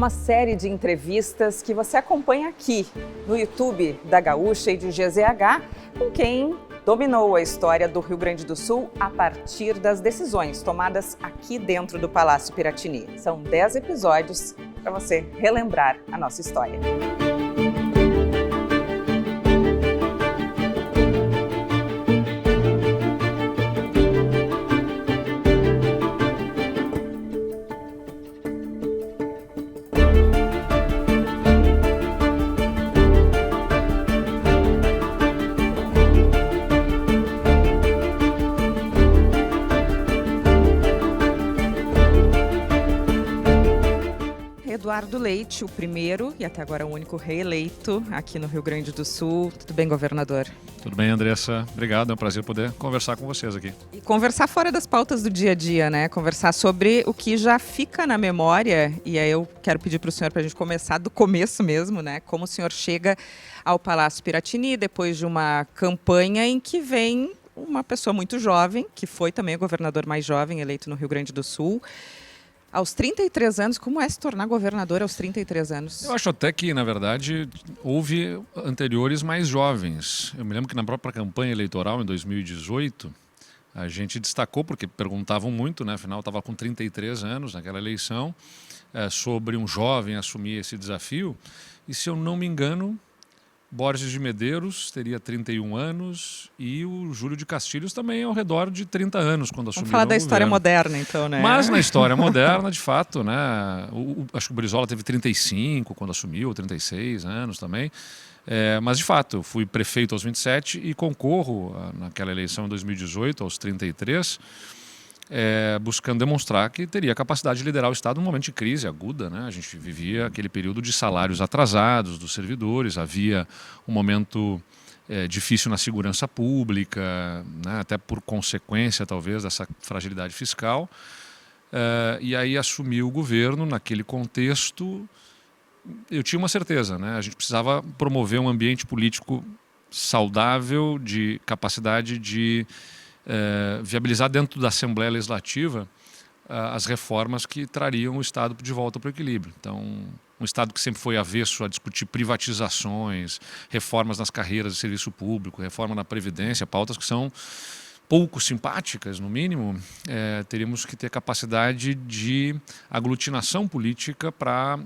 uma série de entrevistas que você acompanha aqui no YouTube da Gaúcha e de GZH, com quem dominou a história do Rio Grande do Sul a partir das decisões tomadas aqui dentro do Palácio Piratini. São 10 episódios para você relembrar a nossa história. Eduardo Leite, o primeiro e até agora o único reeleito aqui no Rio Grande do Sul. Tudo bem, governador? Tudo bem, Andressa. Obrigado, é um prazer poder conversar com vocês aqui. E conversar fora das pautas do dia a dia, né? Conversar sobre o que já fica na memória. E aí eu quero pedir para o senhor para a gente começar do começo mesmo, né? Como o senhor chega ao Palácio Piratini depois de uma campanha em que vem uma pessoa muito jovem, que foi também o governador mais jovem eleito no Rio Grande do Sul. Aos 33 anos, como é se tornar governador aos 33 anos? Eu acho até que, na verdade, houve anteriores mais jovens. Eu me lembro que na própria campanha eleitoral, em 2018, a gente destacou, porque perguntavam muito, né? Afinal, eu estava com 33 anos naquela eleição, sobre um jovem assumir esse desafio. E, se eu não me engano, Borges de Medeiros teria 31 anos e o Júlio de Castilhos também ao redor de 30 anos quando assumiu o governo. Vamos falar da história moderna, então, né? Mas na história moderna, de fato, né? Acho que o Brizola teve 35 quando assumiu, 36 anos também. Mas, de fato, eu fui prefeito aos 27 e concorro naquela eleição em 2018 aos 33, buscando demonstrar que teria capacidade de liderar o Estado num momento de crise aguda, né? A gente vivia aquele período de salários atrasados dos servidores, havia um momento difícil na segurança pública, né? Até por consequência, talvez, dessa fragilidade fiscal. E aí assumi o governo naquele contexto. Eu tinha uma certeza, né? A gente precisava promover um ambiente político saudável, de capacidade de viabilizar dentro da Assembleia Legislativa as reformas que trariam o Estado de volta para o equilíbrio. Então, um Estado que sempre foi avesso a discutir privatizações, reformas nas carreiras de serviço público, reforma na Previdência, pautas que são pouco simpáticas, no mínimo, teríamos que ter capacidade de aglutinação política para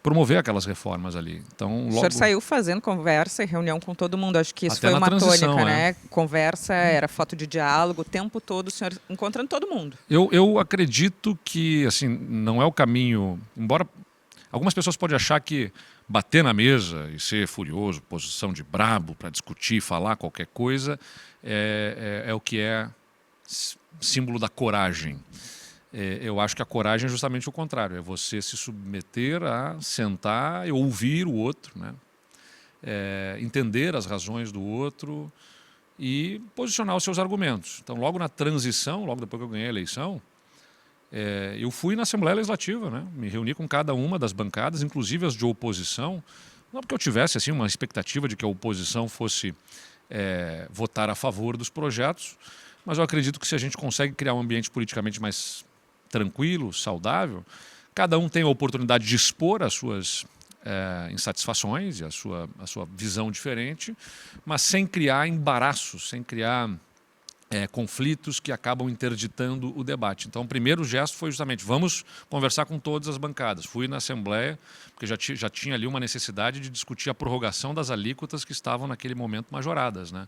promover aquelas reformas ali. Então, logo... O senhor saiu fazendo conversa e reunião com todo mundo. Acho que isso Até foi uma tônica, né? Conversa, era foto de diálogo, o tempo todo o senhor encontrando todo mundo. Eu acredito que assim, não é o caminho, embora algumas pessoas podem achar que bater na mesa e ser furioso, posição de brabo para discutir, falar qualquer coisa, é o que é símbolo da coragem. Eu acho que a coragem é justamente o contrário, é você se submeter a sentar e ouvir o outro, né? Entender as razões do outro e posicionar os seus argumentos. Então, logo na transição, logo depois que eu ganhei a eleição, eu fui na Assembleia Legislativa, né? Me reuni com cada uma das bancadas, inclusive as de oposição, não porque eu tivesse assim, uma expectativa de que a oposição fosse votar a favor dos projetos, mas eu acredito que se a gente consegue criar um ambiente politicamente mais tranquilo, saudável, cada um tem a oportunidade de expor as suas insatisfações e a sua visão diferente, mas sem criar embaraços, sem criar conflitos que acabam interditando o debate. Então, o primeiro gesto foi justamente, vamos conversar com todas as bancadas. Fui na Assembleia, porque já tinha ali uma necessidade de discutir a prorrogação das alíquotas que estavam naquele momento majoradas, né?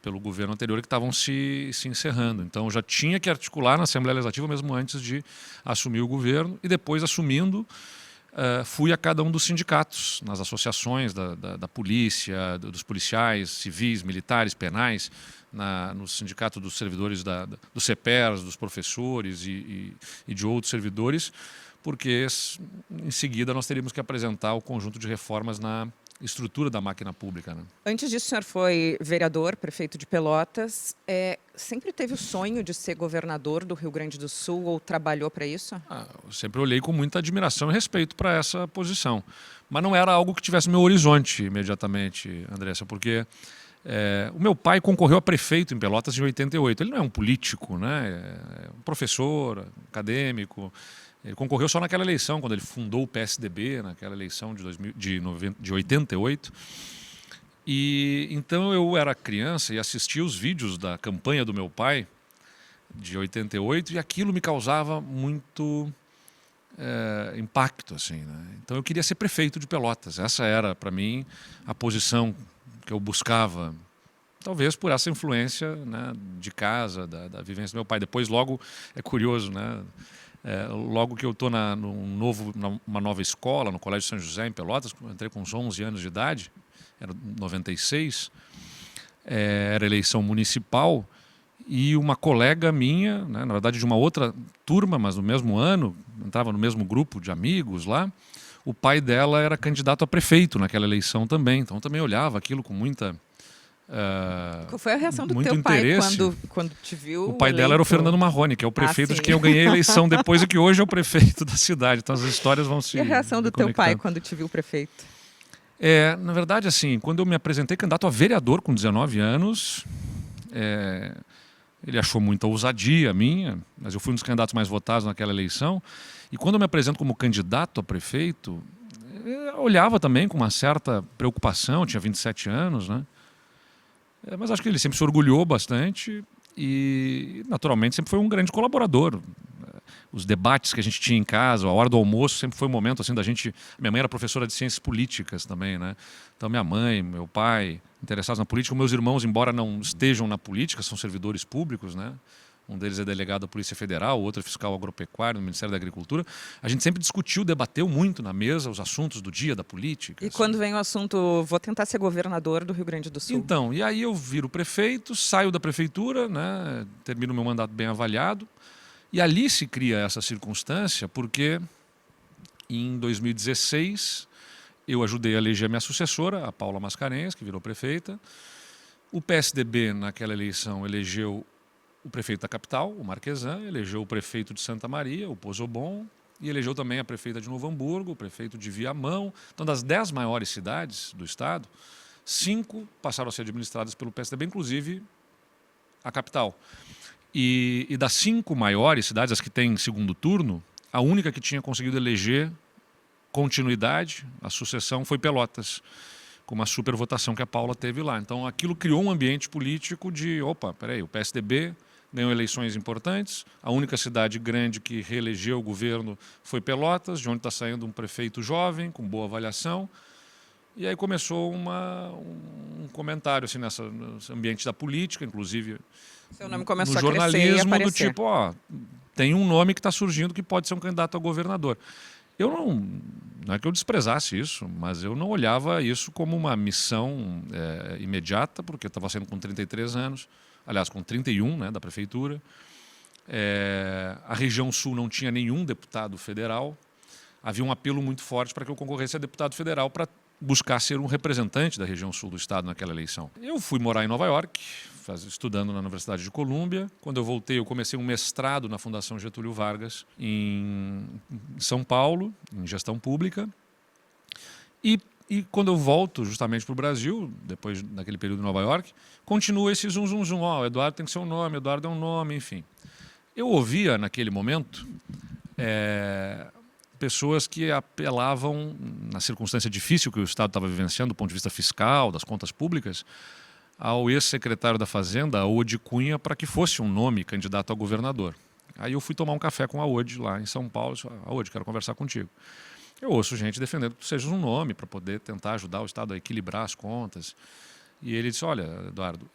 Pelo governo anterior, que estavam se encerrando. Então, já tinha que articular na Assembleia Legislativa mesmo antes de assumir o governo e depois, assumindo, fui a cada um dos sindicatos, nas associações da polícia, dos policiais, civis, militares, penais, no sindicato dos servidores dos CEPERS, dos professores e de outros servidores, porque em seguida nós teríamos que apresentar o conjunto de reformas na estrutura da máquina pública, né? Antes disso, o senhor foi vereador, prefeito de Pelotas. Sempre teve o sonho de ser governador do Rio Grande do Sul ou trabalhou para isso? Eu sempre olhei com muita admiração e respeito para essa posição. Mas não era algo que tivesse no meu horizonte imediatamente, Andressa, porque o meu pai concorreu a prefeito em Pelotas em 88. Ele não é um político, né? É um professor, acadêmico. Ele concorreu só naquela eleição, quando ele fundou o PSDB, naquela eleição de 88. E então eu era criança e assistia os vídeos da campanha do meu pai, de 88, e aquilo me causava muito impacto, assim, né? Então eu queria ser prefeito de Pelotas. Essa era, para mim, a posição que eu buscava, talvez por essa influência, né, de casa, da vivência do meu pai. Depois, logo, é curioso, né? Logo que eu estou numa nova escola, no Colégio São José, em Pelotas, entrei com uns 11 anos de idade, era 96, era eleição municipal, e uma colega minha, né, na verdade de uma outra turma, mas no mesmo ano, entrava no mesmo grupo de amigos lá, o pai dela era candidato a prefeito naquela eleição também, então eu também olhava aquilo com muita... Qual foi a reação do muito teu pai interesse. quando te viu? O pai dela era o Fernando Marrone, que é o prefeito de quem eu ganhei a eleição depois e que hoje é o prefeito da cidade. Então as histórias vão se... E a reação do teu pai quando te viu prefeito? Na verdade, assim, quando eu me apresentei candidato a vereador com 19 anos, ele achou muita ousadia minha, mas eu fui um dos candidatos mais votados naquela eleição. E quando eu me apresento como candidato a prefeito, eu olhava também com uma certa preocupação, eu tinha 27 anos, né? Mas acho que ele sempre se orgulhou bastante e, naturalmente, sempre foi um grande colaborador. Os debates que a gente tinha em casa, a hora do almoço, sempre foi um momento assim da gente... Minha mãe era professora de ciências políticas também, né? Então minha mãe, meu pai, interessados na política. Meus irmãos, embora não estejam na política, são servidores públicos, né? Um deles é delegado da Polícia Federal, o outro é fiscal agropecuário no Ministério da Agricultura. A gente sempre discutiu, debateu muito na mesa os assuntos do dia da política. E assim. quando vem o assunto, vou tentar ser governador do Rio Grande do Sul. Então, e aí eu viro prefeito, saio da prefeitura, né? Termino meu mandato bem avaliado. E ali se cria essa circunstância porque em 2016 eu ajudei a eleger a minha sucessora, a Paula Mascarenhas, que virou prefeita. O PSDB naquela eleição elegeu o prefeito da capital, o Marquesan, elegeu o prefeito de Santa Maria, o Pozobon, e elegeu também a prefeita de Novo Hamburgo, o prefeito de Viamão. Então, das 10 maiores cidades do estado, 5 passaram a ser administradas pelo PSDB, inclusive a capital. E das 5 maiores cidades, as que têm segundo turno, a única que tinha conseguido eleger continuidade, a sucessão, foi Pelotas, com uma supervotação que a Paula teve lá. Então aquilo criou um ambiente político de, opa, peraí, o PSDB ganhou eleições importantes, a única cidade grande que reelegeu o governo foi Pelotas, de onde está saindo um prefeito jovem, com boa avaliação. E aí começou um comentário assim, nesse ambiente da política, inclusive seu nome começou no a crescer e jornalismo, do aparecer. tipo, tem um nome que está surgindo que pode ser um candidato a governador. Eu não é que eu desprezasse isso, mas eu não olhava isso como uma missão imediata, porque eu estava saindo com 33 anos, aliás, com 31, né, da prefeitura. A região sul não tinha nenhum deputado federal. Havia um apelo muito forte para que eu concorresse a deputado federal para buscar ser um representante da região sul do estado naquela eleição. Eu fui morar em Nova York, estudando na Universidade de Colômbia. Quando eu voltei, eu comecei um mestrado na Fundação Getúlio Vargas, em São Paulo, em gestão pública. E quando eu volto justamente para o Brasil, depois daquele período em Nova York, continua esse zum, zum, zum. O Eduardo tem que ser um nome, Eduardo é um nome, enfim. Eu ouvia, naquele momento, pessoas que apelavam, na circunstância difícil que o Estado estava vivenciando, do ponto de vista fiscal, das contas públicas, ao ex-secretário da Fazenda, Aode Cunha, para que fosse um nome candidato a governador. Aí eu fui tomar um café com a Aode lá em São Paulo. Disse, Aode, quero conversar contigo. Eu ouço gente defendendo que tu sejas um nome para poder tentar ajudar o Estado a equilibrar as contas. E ele disse, olha, Eduardo,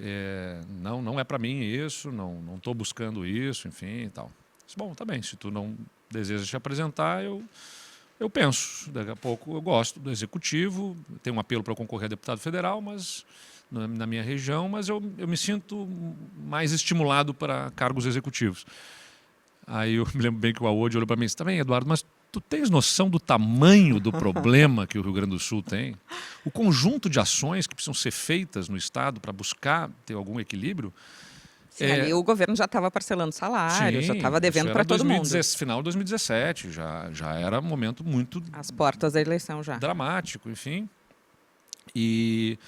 não é para mim isso, não estou buscando isso, enfim e tal. Eu disse, bom, tá bem, se tu não deseja te apresentar, eu penso. Daqui a pouco eu gosto do executivo, tenho um apelo para concorrer a deputado federal, mas na minha região, mas eu me sinto mais estimulado para cargos executivos. Aí eu me lembro bem que o Aode olhou para mim e disse, tá bem, Eduardo, mas tu tens noção do tamanho do problema que o Rio Grande do Sul tem? O conjunto de ações que precisam ser feitas no Estado para buscar ter algum equilíbrio? Sim, ali o governo já estava parcelando salário, já estava devendo para todo mundo. Final de 2017, já era um momento muito... Às portas da eleição já. Dramático, enfim. E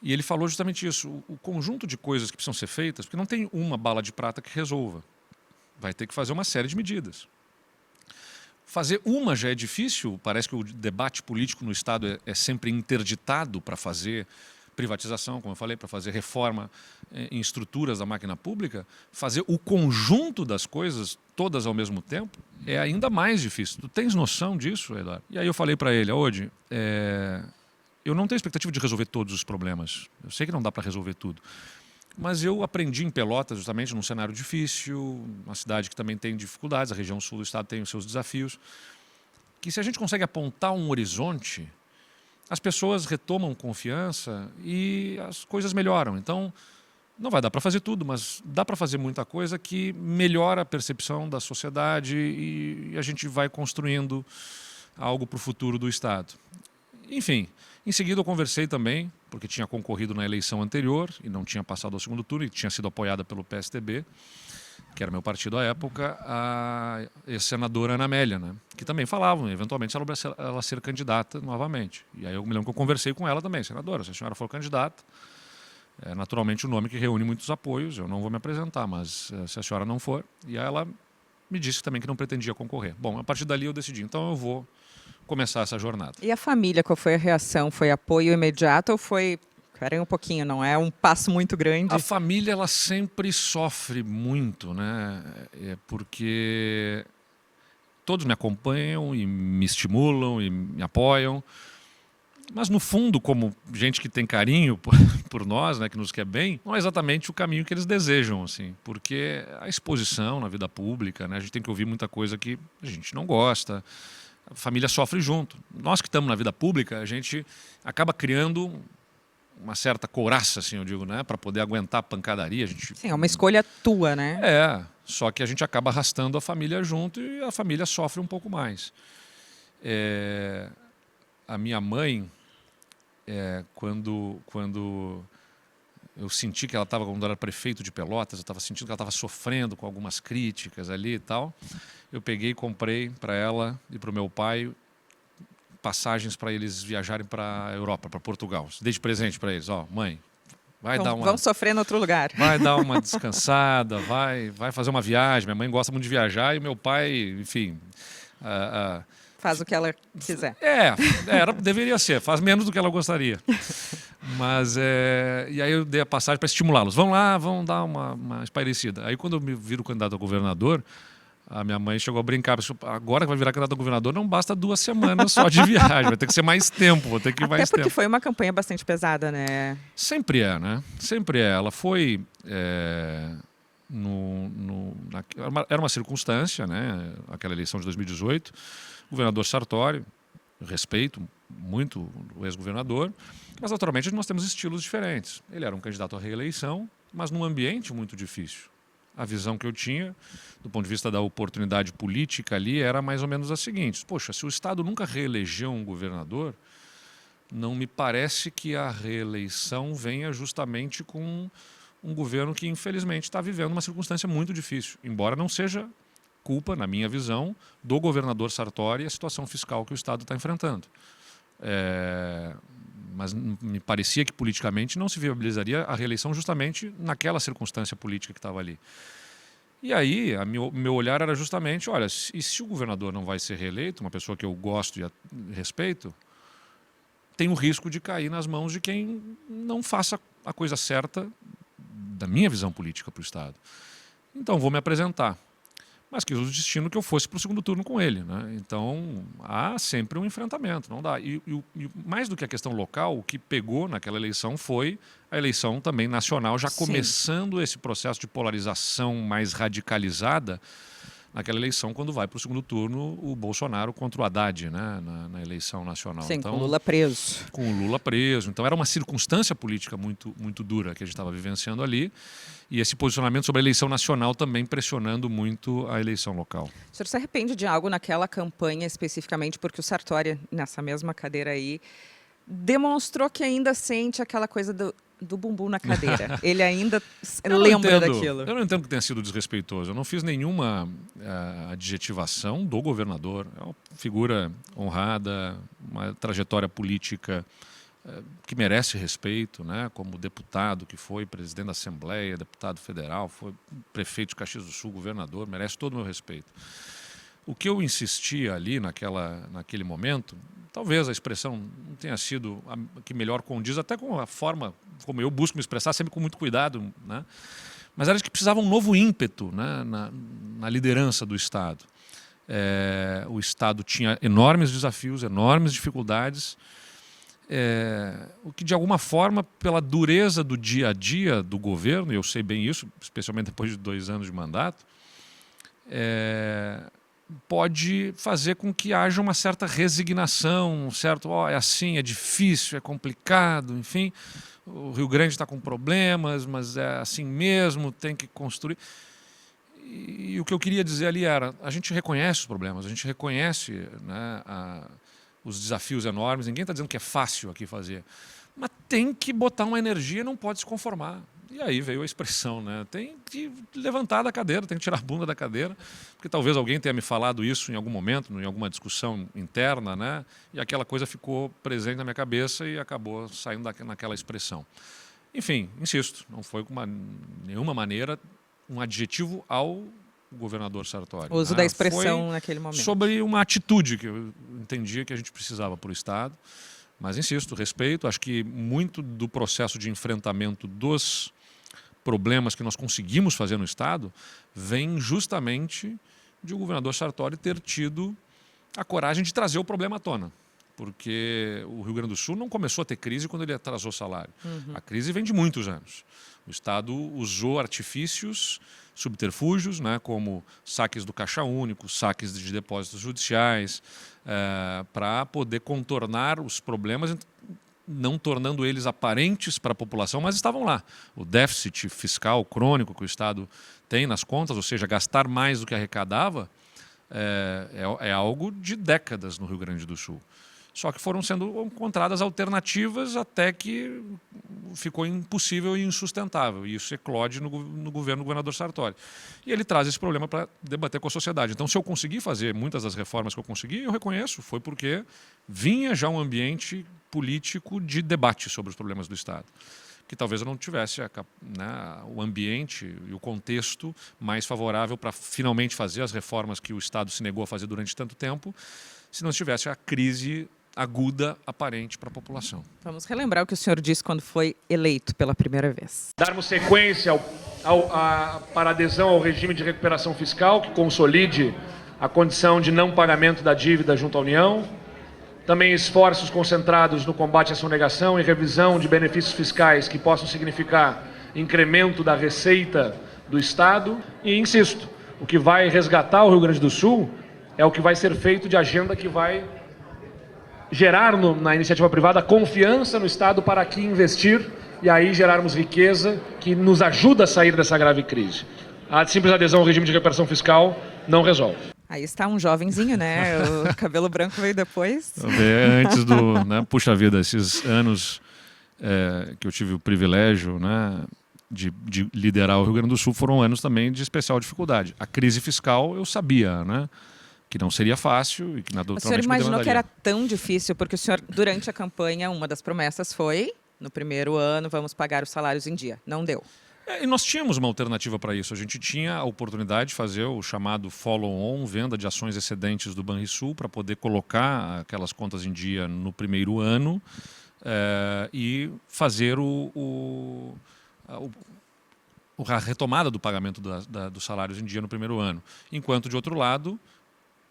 ele falou justamente isso, o conjunto de coisas que precisam ser feitas, porque não tem uma bala de prata que resolva. Vai ter que fazer uma série de medidas. Fazer uma já é difícil, parece que o debate político no Estado é sempre interditado para fazer privatização, como eu falei, para fazer reforma em estruturas da máquina pública. Fazer o conjunto das coisas todas ao mesmo tempo é ainda mais difícil. Tu tens noção disso, Eduardo? E aí eu falei para ele, hoje, eu não tenho expectativa de resolver todos os problemas. Eu sei que não dá para resolver tudo. Mas eu aprendi em Pelotas, justamente num cenário difícil, uma cidade que também tem dificuldades, a região sul do estado tem os seus desafios, que se a gente consegue apontar um horizonte, as pessoas retomam confiança e as coisas melhoram. Então, não vai dar para fazer tudo, mas dá para fazer muita coisa que melhora a percepção da sociedade e a gente vai construindo algo para o futuro do estado. Enfim, em seguida eu conversei também, porque tinha concorrido na eleição anterior e não tinha passado ao segundo turno e tinha sido apoiada pelo PSDB, que era meu partido à época, a ex-senadora Ana Amélia, né? Que também falavam, eventualmente, ela ser candidata novamente. E aí eu me lembro que eu conversei com ela também, senadora, se a senhora for candidata, é naturalmente um nome que reúne muitos apoios, eu não vou me apresentar, mas se a senhora não for. E aí ela me disse também que não pretendia concorrer. Bom, a partir dali eu decidi, então eu vou começar essa jornada. E a família, qual foi a reação? Foi apoio imediato ou foi... Esperem um pouquinho, não é um passo muito grande? A família, ela sempre sofre muito, né? Porque todos me acompanham e me estimulam e me apoiam. Mas, no fundo, como gente que tem carinho por nós, né, que nos quer bem, não é exatamente o caminho que eles desejam, assim, porque a exposição na vida pública, né, a gente tem que ouvir muita coisa que a gente não gosta, a família sofre junto. Nós que estamos na vida pública, a gente acaba criando uma certa couraça, assim, eu digo, né, para poder aguentar a pancadaria. Sim, é uma escolha tua, né? Só que a gente acaba arrastando a família junto e a família sofre um pouco mais. A minha mãe, quando eu senti que ela estava, quando era prefeito de Pelotas, eu estava sentindo que ela estava sofrendo com algumas críticas ali e tal, eu peguei e comprei para ela e para o meu pai passagens para eles viajarem para a Europa, para Portugal. Dei de presente para eles, ó, mãe, vão sofrer em outro lugar. Vai dar uma descansada, vai fazer uma viagem. Minha mãe gosta muito de viajar e meu pai, enfim... Faz o que ela quiser. Deveria ser, faz menos do que ela gostaria. Mas, e aí eu dei a passagem para estimulá-los. Vão lá, vão dar uma espairecida. Aí quando eu me viro candidato a governador, a minha mãe chegou a brincar, agora que vai virar candidato a governador, não basta 2 semanas só de viagem, vai ter que ser mais tempo, vou ter que ir mais tempo. Até porque foi uma campanha bastante pesada, né? Sempre é, né? Sempre é. Ela foi... era uma circunstância, né? Aquela eleição de 2018, o governador Sartori, respeito muito o ex-governador, mas naturalmente nós temos estilos diferentes. Ele era um candidato à reeleição, mas num ambiente muito difícil. A visão que eu tinha, do ponto de vista da oportunidade política ali, era mais ou menos a seguinte: poxa, se o Estado nunca reelegeu um governador, não me parece que a reeleição venha justamente com um governo que, infelizmente, está vivendo uma circunstância muito difícil, embora não seja culpa, na minha visão, do governador Sartori e a situação fiscal que o Estado está enfrentando. Mas me parecia que politicamente não se viabilizaria a reeleição justamente naquela circunstância política que estava ali. E aí, meu olhar era justamente, olha, e se o governador não vai ser reeleito, uma pessoa que eu gosto e respeito, tem o risco de cair nas mãos de quem não faça a coisa certa da minha visão política para o Estado. Então, vou me apresentar. Mas quis o destino que eu fosse para o segundo turno com ele, né? Então, há sempre um enfrentamento, não dá. E mais do que a questão local, o que pegou naquela eleição foi a eleição também nacional, já começando esse processo de polarização mais radicalizada naquela eleição, quando vai para o segundo turno o Bolsonaro contra o Haddad, né? Na eleição nacional. Sim, então, com o Lula preso. Com o Lula preso. Então, era uma circunstância política muito, muito dura que a gente estava vivenciando ali. E esse posicionamento sobre a eleição nacional também pressionando muito a eleição local. O senhor se arrepende de algo naquela campanha especificamente, porque o Sartori, nessa mesma cadeira aí, demonstrou que ainda sente aquela coisa do bumbum na cadeira. Ele ainda lembra daquilo. Eu não entendo que tenha sido desrespeitoso. Eu não fiz nenhuma adjetivação do governador. É uma figura honrada, uma trajetória política que merece respeito, né? Como deputado que foi, presidente da Assembleia, deputado federal, foi prefeito de Caxias do Sul, governador, merece todo o meu respeito. O que eu insistia ali naquele momento, talvez a expressão não tenha sido a que melhor condiz, até com a forma como eu busco me expressar, sempre com muito cuidado, né? Mas era de que precisava um novo ímpeto, né, na liderança do Estado. O Estado tinha enormes desafios, enormes dificuldades, o que de alguma forma, pela dureza do dia a dia do governo, e eu sei bem isso, especialmente depois de 2 anos de mandato, pode fazer com que haja uma certa resignação, um certo, é assim, é difícil, é complicado, enfim, o Rio Grande está com problemas, mas é assim mesmo, tem que construir. E o que eu queria dizer ali era, a gente reconhece os problemas, a gente reconhece, né, os desafios enormes, ninguém está dizendo que é fácil aqui fazer, mas tem que botar uma energia e não pode se conformar. E aí veio a expressão, né? Tem que levantar da cadeira, tem que tirar a bunda da cadeira, porque talvez alguém tenha me falado isso em algum momento, em alguma discussão interna, né? E aquela coisa ficou presente na minha cabeça e acabou saindo naquela expressão. Enfim, insisto, não foi com nenhuma maneira um adjetivo ao governador Sartori. O uso da expressão naquele momento. Sobre uma atitude que eu entendia que a gente precisava para o Estado. Mas, insisto, respeito. Acho que muito do processo de enfrentamento dos problemas que nós conseguimos fazer no Estado vem justamente de o governador Sartori ter tido a coragem de trazer o problema à tona. Porque o Rio Grande do Sul não começou a ter crise quando ele atrasou o salário. A crise vem de muitos anos. O Estado usou artifícios, subterfúgios, né, como saques do Caixa Único, saques de depósitos judiciais, para poder contornar os problemas, não tornando eles aparentes para a população, mas estavam lá. O déficit fiscal crônico que o Estado tem nas contas, ou seja, gastar mais do que arrecadava, é algo de décadas no Rio Grande do Sul. Só que foram sendo encontradas alternativas até que ficou impossível e insustentável. E isso eclode no governo do governador Sartori. E ele traz esse problema para debater com a sociedade. Então, se eu consegui fazer muitas das reformas que eu consegui, eu reconheço, foi porque vinha já um ambiente político de debate sobre os problemas do Estado. Que talvez eu não tivesse o ambiente e o contexto mais favorável para finalmente fazer as reformas que o Estado se negou a fazer durante tanto tempo, se não tivesse a crise aguda aparente para a população. Vamos relembrar o que o senhor disse quando foi eleito pela primeira vez. Darmos sequência para adesão ao regime de recuperação fiscal, que consolide a condição de não pagamento da dívida junto à União. Também esforços concentrados no combate à sonegação e revisão de benefícios fiscais que possam significar incremento da receita do Estado. E, insisto, o que vai resgatar o Rio Grande do Sul é o que vai ser feito de agenda que vai gerar na iniciativa privada confiança no Estado para aqui investir e aí gerarmos riqueza que nos ajuda a sair dessa grave crise. A simples adesão ao regime de recuperação fiscal não resolve. Aí está um jovenzinho, né? O cabelo branco veio depois. Antes do... né? Puxa vida, esses anos que eu tive o privilégio, né, de liderar o Rio Grande do Sul foram anos também de especial dificuldade. A crise fiscal eu sabia, né, que não seria fácil e que O senhor imaginou que era tão difícil, porque o senhor, durante a campanha, uma das promessas foi, no primeiro ano, vamos pagar os salários em dia. Não deu. E nós tínhamos uma alternativa para isso. A gente tinha a oportunidade de fazer o chamado follow-on, venda de ações excedentes do Banrisul, para poder colocar aquelas contas em dia no primeiro ano e fazer a retomada do pagamento dos salários em dia no primeiro ano. Enquanto, de outro lado,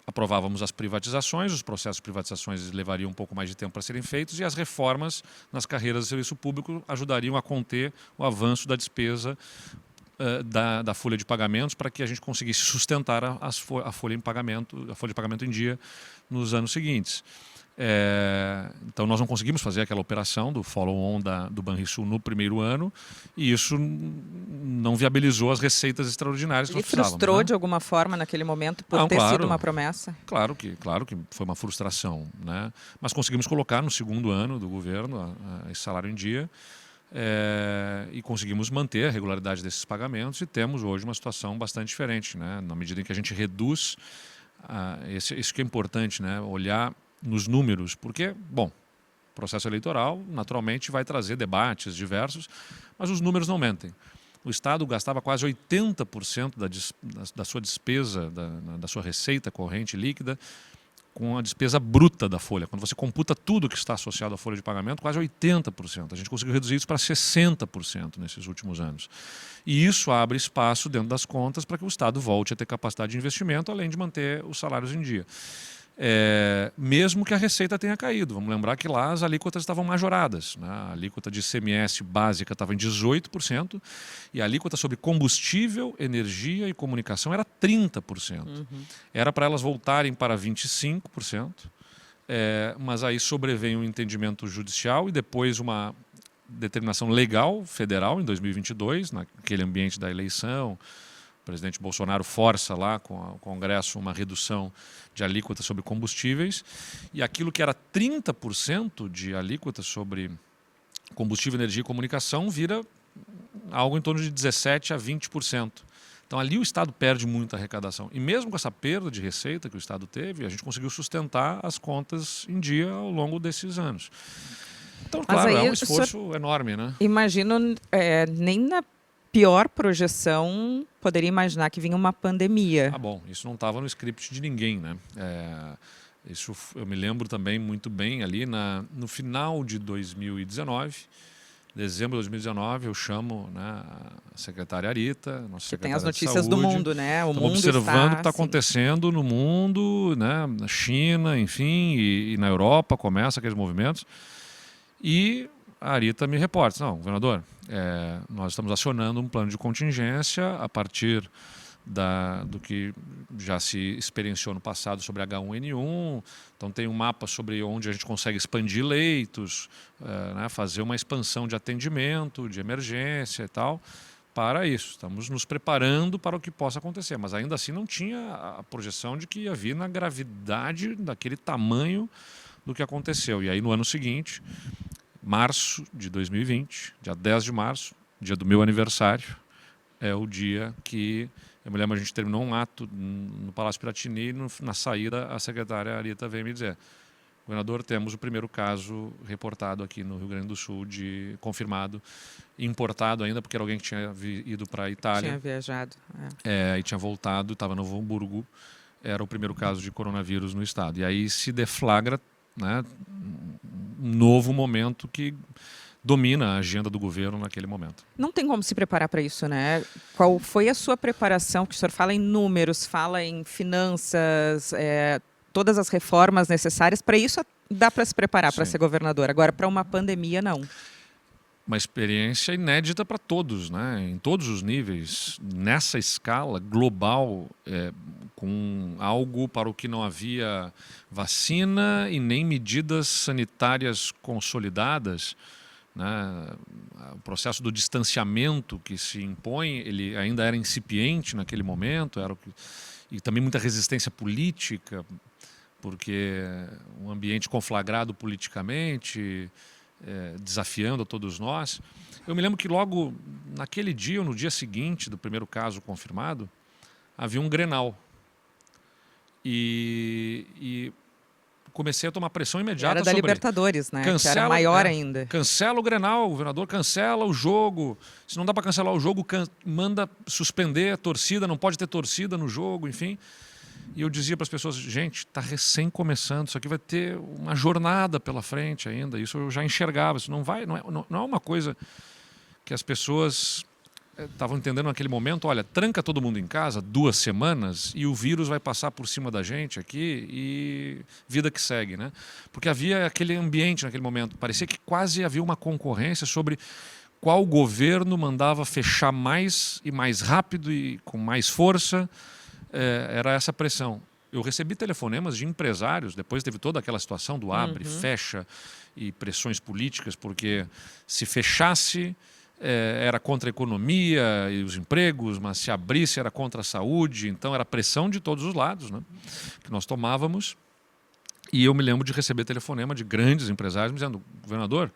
aprovávamos as privatizações, os processos de privatizações levariam um pouco mais de tempo para serem feitos e as reformas nas carreiras de serviço público ajudariam a conter o avanço da despesa da folha de pagamentos para que a gente conseguisse sustentar a folha de pagamento em dia nos anos seguintes. Então nós não conseguimos fazer aquela operação do follow-on do Banrisul no primeiro ano e isso não viabilizou as receitas extraordinárias que nós precisávamos. Frustrou, né? De alguma forma naquele momento por ter sido uma promessa? Claro que foi uma frustração, né? Mas conseguimos colocar no segundo ano do governo esse salário em dia e conseguimos manter a regularidade desses pagamentos e temos hoje uma situação bastante diferente, né? Na medida em que a gente reduz, isso que é importante, né? Olhar nos números, porque, bom, o processo eleitoral naturalmente vai trazer debates diversos, mas os números não mentem. o Estado gastava quase 80% da sua despesa, da sua receita corrente líquida, com a despesa bruta da folha. Quando você computa tudo que está associado à folha de pagamento, quase 80%. A gente conseguiu reduzir isso para 60% nesses últimos anos. E isso abre espaço dentro das contas para que o Estado volte a ter capacidade de investimento, além de manter os salários em dia. Mesmo que a receita tenha caído. Vamos lembrar que lá as alíquotas estavam majoradas, né? A alíquota de ICMS básica estava em 18% e a alíquota sobre combustível, energia e comunicação era 30%. Era para elas voltarem para 25%, mas aí sobreveio um entendimento judicial e depois uma determinação legal federal em 2022, naquele ambiente da eleição. O presidente Bolsonaro força lá com o Congresso uma redução de alíquota sobre combustíveis e aquilo que era 30% de alíquota sobre combustível, energia e comunicação vira algo em torno de 17% a 20%. Então ali o Estado perde muita arrecadação. E mesmo com essa perda de receita que o Estado teve, a gente conseguiu sustentar as contas em dia ao longo desses anos. Então, claro, é um esforço enorme, né? Imagino, nem na pior projeção poderia imaginar que vinha uma pandemia. Bom, isso não estava no script de ninguém, né? Isso eu me lembro também muito bem ali no final de 2019, dezembro de 2019, eu chamo, né, a secretária Arita, nossa secretária tem as de notícias saúde, do mundo, né? O mundo observando o que está assim, acontecendo no mundo, né, na China, enfim, e na Europa começa aqueles movimentos. E a Arita me reporta, não, governador, nós estamos acionando um plano de contingência a partir do que já se experienciou no passado sobre H1N1, então tem um mapa sobre onde a gente consegue expandir leitos, né, fazer uma expansão de atendimento, de emergência e tal, para isso. Estamos nos preparando para o que possa acontecer, mas ainda assim não tinha a projeção de que ia vir na gravidade daquele tamanho do que aconteceu. E aí no ano seguinte, março de 2020, dia 10 de março, dia do meu aniversário, é o dia que, eu me lembro, a gente terminou um ato no Palácio Piratini e na saída a secretária Arita veio me dizer: governador, temos o primeiro caso reportado aqui no Rio Grande do Sul, confirmado, importado ainda, porque era alguém que tinha ido para a Itália. Tinha viajado. E tinha voltado, estava no Novo Hamburgo, era o primeiro caso de coronavírus no estado. E aí se deflagra, né, um novo momento que domina a agenda do governo naquele momento. Não tem como se preparar para isso, né? Qual foi a sua preparação? Que o senhor fala em números, fala em finanças, todas as reformas necessárias. Para isso dá para se preparar para ser governador. Agora, para uma pandemia, não. Uma experiência inédita para todos, né? Em todos os níveis, nessa escala global, com algo para o que não havia vacina e nem medidas sanitárias consolidadas, né? O processo do distanciamento que se impõe, ele ainda era incipiente naquele momento, e também muita resistência política, porque um ambiente conflagrado politicamente, desafiando a todos nós. Eu me lembro que logo naquele dia, ou no dia seguinte do primeiro caso confirmado, havia um Grenal. E comecei a tomar pressão imediata sobre... Era da Libertadores, né? Que era maior ainda. Cancela o Grenal, governador, cancela o jogo. Se não dá para cancelar o jogo, manda suspender a torcida, não pode ter torcida no jogo, enfim. E eu dizia para as pessoas: gente, está recém começando, isso aqui vai ter uma jornada pela frente ainda. Isso eu já enxergava, isso não é uma coisa que as pessoas estavam entendendo naquele momento. Olha, tranca todo mundo em casa 2 semanas e o vírus vai passar por cima da gente aqui e vida que segue, né? Porque havia aquele ambiente naquele momento, parecia que quase havia uma concorrência sobre qual governo mandava fechar mais e mais rápido e com mais força. Era essa pressão. Eu recebi telefonemas de empresários, depois teve toda aquela situação do abre, fecha e pressões políticas, porque se fechasse era contra a economia e os empregos, mas se abrisse era contra a saúde, então era pressão de todos os lados, né, que nós tomávamos. E eu me lembro de receber telefonema de grandes empresários me dizendo: governador,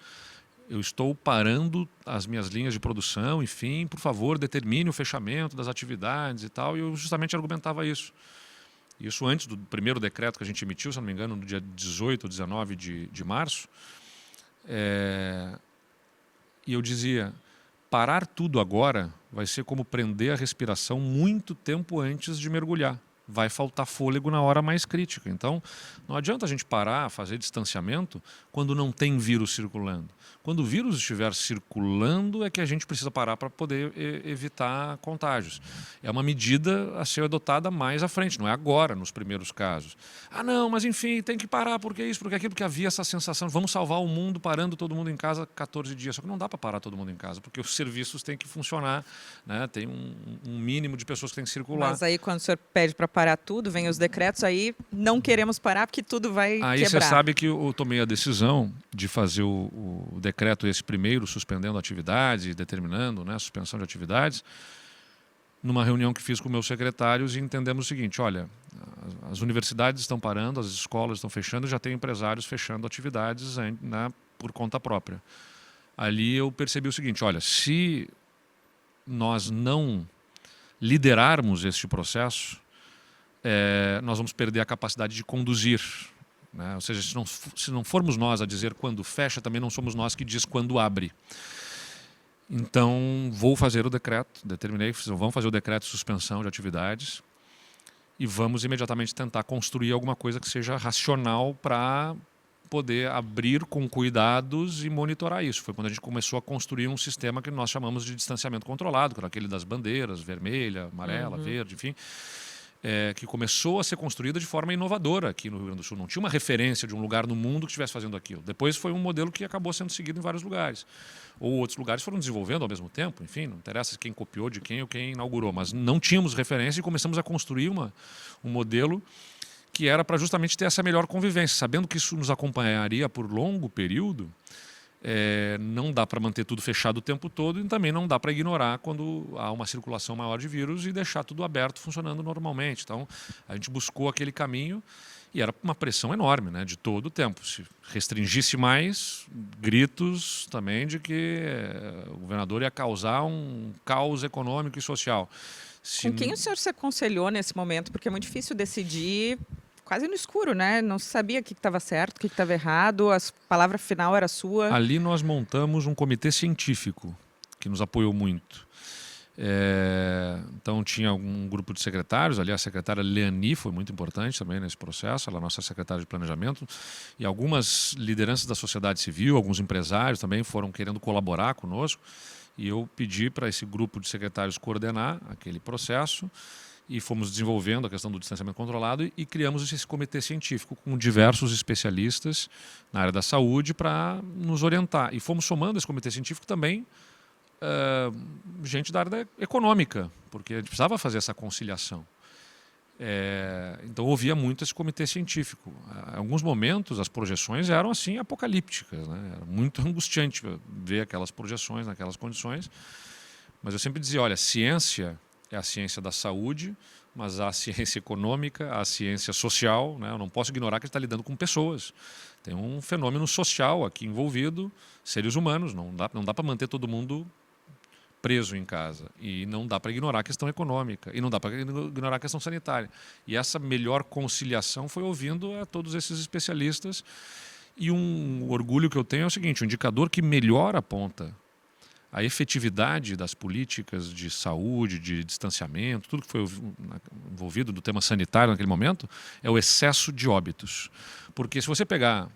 eu estou parando as minhas linhas de produção, enfim, por favor, determine o fechamento das atividades e tal. E eu justamente argumentava isso. Isso antes do primeiro decreto que a gente emitiu, se não me engano, no dia 18 ou 19 de março. E eu dizia: parar tudo agora vai ser como prender a respiração muito tempo antes de mergulhar. Vai faltar fôlego na hora mais crítica. Então, não adianta a gente parar, fazer distanciamento quando não tem vírus circulando. Quando o vírus estiver circulando é que a gente precisa parar para poder evitar contágios. É uma medida a ser adotada mais à frente, não é agora, nos primeiros casos. Ah, não, mas enfim, tem que parar, porque isso, porque aquilo, porque havia essa sensação, vamos salvar o mundo parando todo mundo em casa 14 dias. Só que não dá para parar todo mundo em casa, porque os serviços têm que funcionar, né? Tem um mínimo de pessoas que têm que circular. Mas aí, quando o senhor pede para parar tudo, vem os decretos, aí não queremos parar porque tudo vai aí quebrar. Você sabe que eu tomei a decisão de fazer o decreto esse primeiro, suspendendo atividades, determinando, né, a suspensão de atividades, numa reunião que fiz com meus secretários e entendemos o seguinte, olha, as universidades estão parando, as escolas estão fechando, já tem empresários fechando atividades, né, por conta própria. Ali eu percebi o seguinte, olha, se nós não liderarmos este processo, nós vamos perder a capacidade de conduzir, né? Ou seja, se não formos nós a dizer quando fecha, também não somos nós que diz quando abre. Então, vou fazer o decreto, determinei, vamos fazer o decreto de suspensão de atividades e vamos imediatamente tentar construir alguma coisa que seja racional para poder abrir com cuidados e monitorar isso. Foi quando a gente começou a construir um sistema que nós chamamos de distanciamento controlado, que era aquele das bandeiras, vermelha, amarela, verde, enfim, que começou a ser construída de forma inovadora aqui no Rio Grande do Sul. Não tinha uma referência de um lugar no mundo que estivesse fazendo aquilo. Depois foi um modelo que acabou sendo seguido em vários lugares. Ou outros lugares foram desenvolvendo ao mesmo tempo. Enfim, não interessa quem copiou de quem ou quem inaugurou. Mas não tínhamos referência e começamos a construir um modelo que era para justamente ter essa melhor convivência. Sabendo que isso nos acompanharia por longo período, não dá para manter tudo fechado o tempo todo e também não dá para ignorar quando há uma circulação maior de vírus e deixar tudo aberto funcionando normalmente. Então, a gente buscou aquele caminho e era uma pressão enorme, né, de todo o tempo. Se restringisse mais, gritos também de que o governador ia causar um caos econômico e social. Com quem o senhor se aconselhou nesse momento? Porque é muito difícil decidir quase no escuro, né? Não se sabia o que estava certo, o que estava errado, a palavra final era sua. Ali nós montamos um comitê científico que nos apoiou muito. Então tinha um grupo de secretários, ali a secretária Leani foi muito importante também nesse processo, ela é a nossa secretária de planejamento, e algumas lideranças da sociedade civil, alguns empresários também foram querendo colaborar conosco, e eu pedi para esse grupo de secretários coordenar aquele processo, e fomos desenvolvendo a questão do distanciamento controlado e criamos esse comitê científico com diversos especialistas na área da saúde para nos orientar. E fomos somando esse comitê científico também gente da área econômica, porque a gente precisava fazer essa conciliação. Então ouvia muito esse comitê científico. Em alguns momentos as projeções eram assim apocalípticas, né? Era muito angustiante ver aquelas projeções naquelas condições, mas eu sempre dizia, olha, ciência é a ciência da saúde, mas há a ciência econômica, há a ciência social, né? Eu não posso ignorar que a gente está lidando com pessoas. Tem um fenômeno social aqui envolvido, seres humanos, não dá para manter todo mundo preso em casa. E não dá para ignorar a questão econômica, e não dá para ignorar a questão sanitária. E essa melhor conciliação foi ouvindo a todos esses especialistas. E um orgulho que eu tenho é o seguinte, o indicador que melhor aponta a efetividade das políticas de saúde, de distanciamento, tudo que foi envolvido do tema sanitário naquele momento, é o excesso de óbitos. Porque se você pegar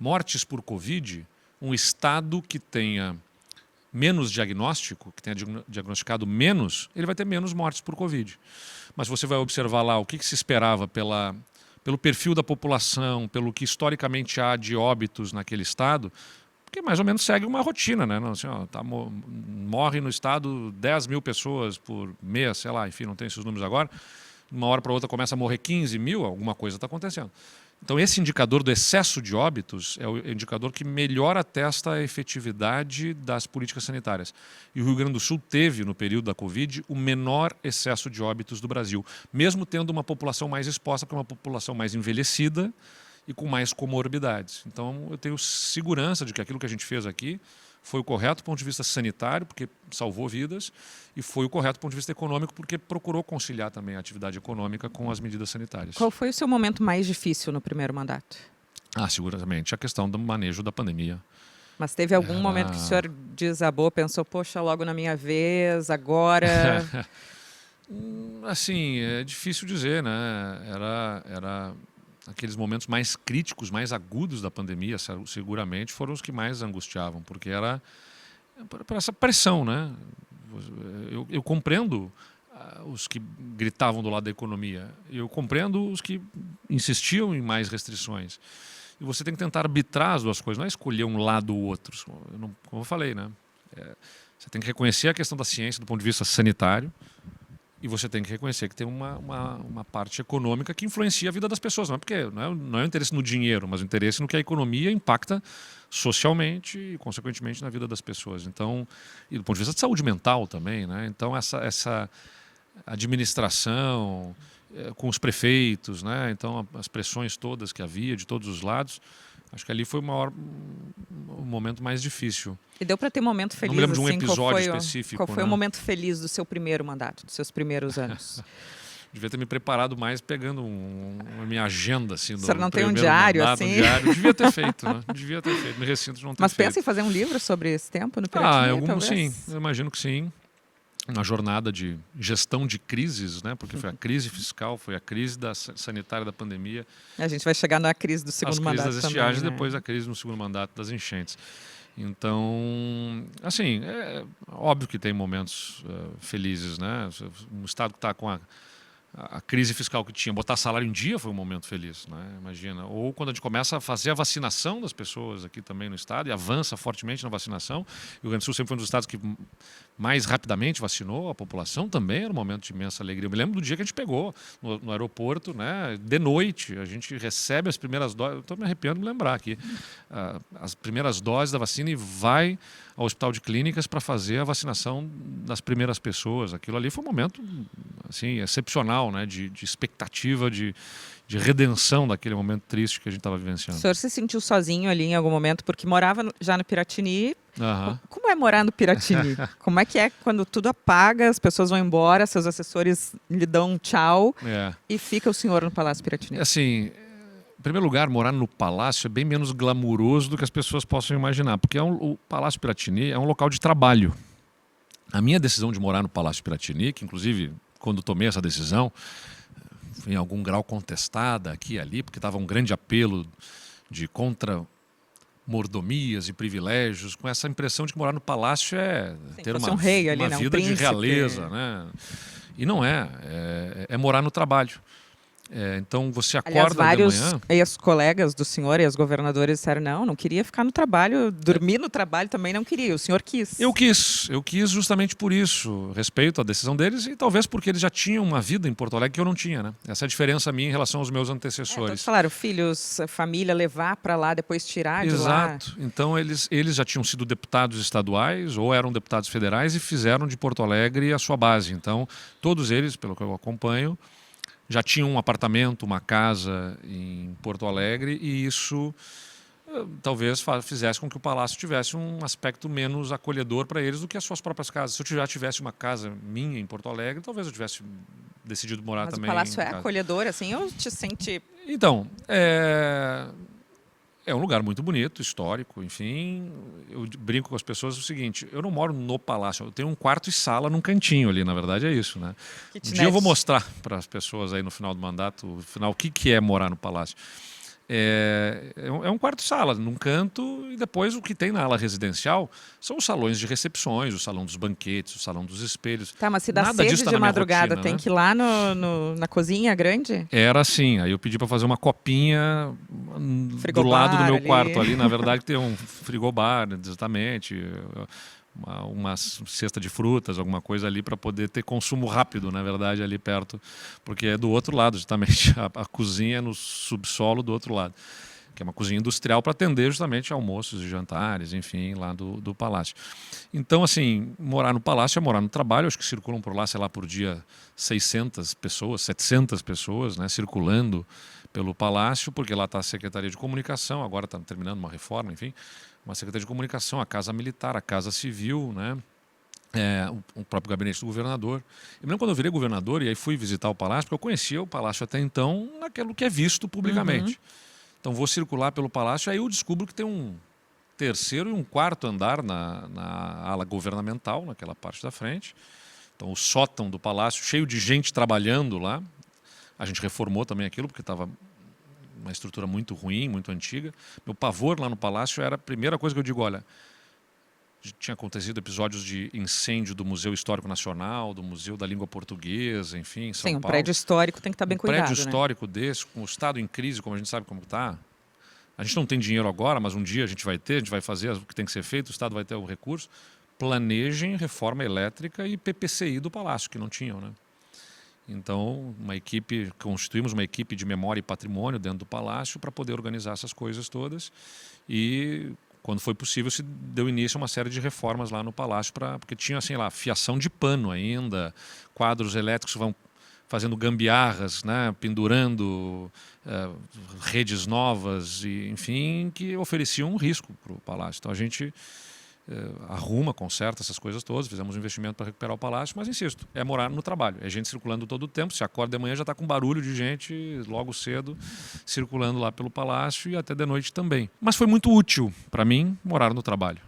mortes por Covid, um estado que tenha menos diagnóstico, que tenha diagnosticado menos, ele vai ter menos mortes por Covid. Mas você vai observar lá o que se esperava pelo perfil da população, pelo que historicamente há de óbitos naquele estado, que mais ou menos segue uma rotina, né? Assim, morre no estado 10 mil pessoas por mês, sei lá, enfim, não tem esses números agora. De uma hora para outra começa a morrer 15 mil, alguma coisa está acontecendo. Então esse indicador do excesso de óbitos é o indicador que melhor atesta a efetividade das políticas sanitárias. E o Rio Grande do Sul teve, no período da Covid, o menor excesso de óbitos do Brasil, mesmo tendo uma população mais exposta, porque é uma população mais envelhecida e com mais comorbidades. Então eu tenho segurança de que aquilo que a gente fez aqui foi o correto do ponto de vista sanitário, porque salvou vidas, e foi o correto do ponto de vista econômico, porque procurou conciliar também a atividade econômica com as medidas sanitárias. Qual foi o seu momento mais difícil no primeiro mandato? Seguramente a questão do manejo da pandemia. Mas teve algum momento que o senhor desabou, pensou, poxa, logo na minha vez, agora... Assim, é difícil dizer, né? Era aqueles momentos mais críticos, mais agudos da pandemia, seguramente foram os que mais angustiavam, porque era por essa pressão, né? Eu compreendo os que gritavam do lado da economia, eu compreendo os que insistiam em mais restrições. E você tem que tentar arbitrar as duas coisas, não é escolher um lado ou outro. Como eu falei, né? Você tem que reconhecer a questão da ciência do ponto de vista sanitário, e você tem que reconhecer que tem uma parte econômica que influencia a vida das pessoas. Não é porque não é o interesse no dinheiro, mas o interesse no que a economia impacta socialmente e, consequentemente, na vida das pessoas. Então, e do ponto de vista de saúde mental também, né? Então, essa administração com os prefeitos, né? Então, as pressões todas que havia de todos os lados, acho que ali foi o momento mais difícil. E deu para ter um momento feliz? Não me lembro de um assim, episódio específico. Qual foi né? o momento feliz do seu primeiro mandato, dos seus primeiros anos? Devia ter me preparado mais, pegando uma minha agenda. Assim, o senhor não tem um diário mandato, assim? Um diário. Devia ter feito, né? Devia ter feito. Me ressinto de não ter Mas feito. pensa em fazer um livro sobre esse tempo no Piratini, sim. Eu imagino que sim. Uma jornada de gestão de crises, né? Porque foi a crise fiscal, foi a crise sanitária da pandemia. A gente vai chegar na crise do segundo mandato das estiagens, também, né? depois a crise no segundo mandato das enchentes. Então, assim, é óbvio que tem momentos felizes, né? Um estado que está com a crise fiscal que tinha, botar salário em dia foi um momento feliz, né? Imagina. Ou quando a gente começa a fazer a vacinação das pessoas aqui também no estado e avança fortemente na vacinação. E o Rio Grande do Sul sempre foi um dos estados que mais rapidamente vacinou a população, também era um momento de imensa alegria. Eu me lembro do dia que a gente pegou no aeroporto, né? De noite, a gente recebe as primeiras doses, estou me arrepiando de lembrar aqui, as primeiras doses da vacina e vai ao Hospital de Clínicas para fazer a vacinação das primeiras pessoas. Aquilo ali foi um momento assim, excepcional, né? De expectativa, de redenção daquele momento triste que a gente estava vivenciando. O senhor se sentiu sozinho ali em algum momento, porque morava já no Piratini. Como é morar no Piratini? Como é que é quando tudo apaga, as pessoas vão embora, seus assessores lhe dão um tchau e fica o senhor no Palácio Piratini? Assim, em primeiro lugar, morar no Palácio é bem menos glamuroso do que as pessoas possam imaginar, porque o Palácio Piratini é um local de trabalho. A minha decisão de morar no Palácio Piratini, que inclusive, quando tomei essa decisão, foi em algum grau contestada aqui e ali, porque estava um grande apelo de mordomias e privilégios, com essa impressão de que morar no palácio é ter uma rei ali, vida um príncipe, de realeza, né? E não é morar no trabalho. Então você acorda de manhã... Vários ex-colegas do senhor, ex-governadores disseram, não queria ficar no trabalho, dormir no trabalho também não queria, o senhor quis. Eu quis justamente por isso, respeito à decisão deles e talvez porque eles já tinham uma vida em Porto Alegre que eu não tinha, né? Essa é a diferença minha em relação aos meus antecessores. Todos falaram, filhos, família, levar para lá, depois tirar de lá. Exato. Então eles já tinham sido deputados estaduais ou eram deputados federais e fizeram de Porto Alegre a sua base. Então todos eles, pelo que eu acompanho, já tinham um apartamento, uma casa em Porto Alegre e isso talvez fizesse com que o palácio tivesse um aspecto menos acolhedor para eles do que as suas próprias casas. Se eu já tivesse uma casa minha em Porto Alegre, talvez eu tivesse decidido morar também. Mas o palácio é acolhedor, assim, ou te sente... Então, é um lugar muito bonito, histórico, enfim. Eu brinco com as pessoas o seguinte, eu não moro no palácio, eu tenho um quarto e sala num cantinho ali, na verdade é isso, né? Um dia eu vou mostrar para as pessoas aí no final do mandato, o que é morar no palácio. É um quarto e sala, num canto, e depois o que tem na ala residencial são os salões de recepções, o salão dos banquetes, o salão dos espelhos. Tá, mas se dá sede de madrugada, rotina, tem que ir lá na cozinha grande? Era assim, aí eu pedi para fazer uma copinha do lado do meu quarto ali, na verdade tem um frigobar, exatamente, uma cesta de frutas, alguma coisa ali para poder ter consumo rápido, na verdade, ali perto, porque é do outro lado, justamente, a cozinha é no subsolo do outro lado, que é uma cozinha industrial para atender justamente almoços e jantares, enfim, lá do palácio. Então, assim, morar no palácio é morar no trabalho, acho que circulam por lá, sei lá, por dia 600 pessoas, 700 pessoas, né, circulando pelo palácio, porque lá está a Secretaria de Comunicação, agora está terminando uma reforma, enfim, uma Secretaria de Comunicação, a Casa Militar, a Casa Civil, né? O próprio gabinete do governador. Eu me lembro quando eu virei governador e aí fui visitar o palácio, porque eu conhecia o palácio até então naquilo que é visto publicamente. Então vou circular pelo palácio e aí eu descubro que tem terceiro e um quarto andar na ala governamental, naquela parte da frente. Então, o sótão do palácio, cheio de gente trabalhando lá. A gente reformou também aquilo, porque estava uma estrutura muito ruim, muito antiga. Meu pavor lá no palácio era a primeira coisa que eu digo, olha, tinha acontecido episódios de incêndio do Museu Histórico Nacional, do Museu da Língua Portuguesa, enfim, em São Sim, um Paulo. prédio histórico tem que estar bem cuidado, prédio né? histórico desse, com o Estado em crise, como a gente sabe como está. A gente não tem dinheiro agora, mas um dia a gente vai fazer o que tem que ser feito, o Estado vai ter o recurso. Planejem reforma elétrica e PPCI do Palácio, que não tinham, né? Então, constituímos uma equipe de memória e patrimônio dentro do Palácio para poder organizar essas coisas todas. E, quando foi possível, se deu início a uma série de reformas lá no Palácio, porque tinha, assim, lá, fiação de pano ainda, quadros elétricos vão fazendo gambiarras, né, pendurando redes novas, e, enfim, que ofereciam um risco para o Palácio. Então, a gente arruma, conserta essas coisas todas, fizemos um investimento para recuperar o palácio, mas insisto, é morar no trabalho, é gente circulando todo o tempo, se acorda de manhã já está com barulho de gente logo cedo circulando lá pelo palácio e até de noite também. Mas foi muito útil para mim morar no trabalho,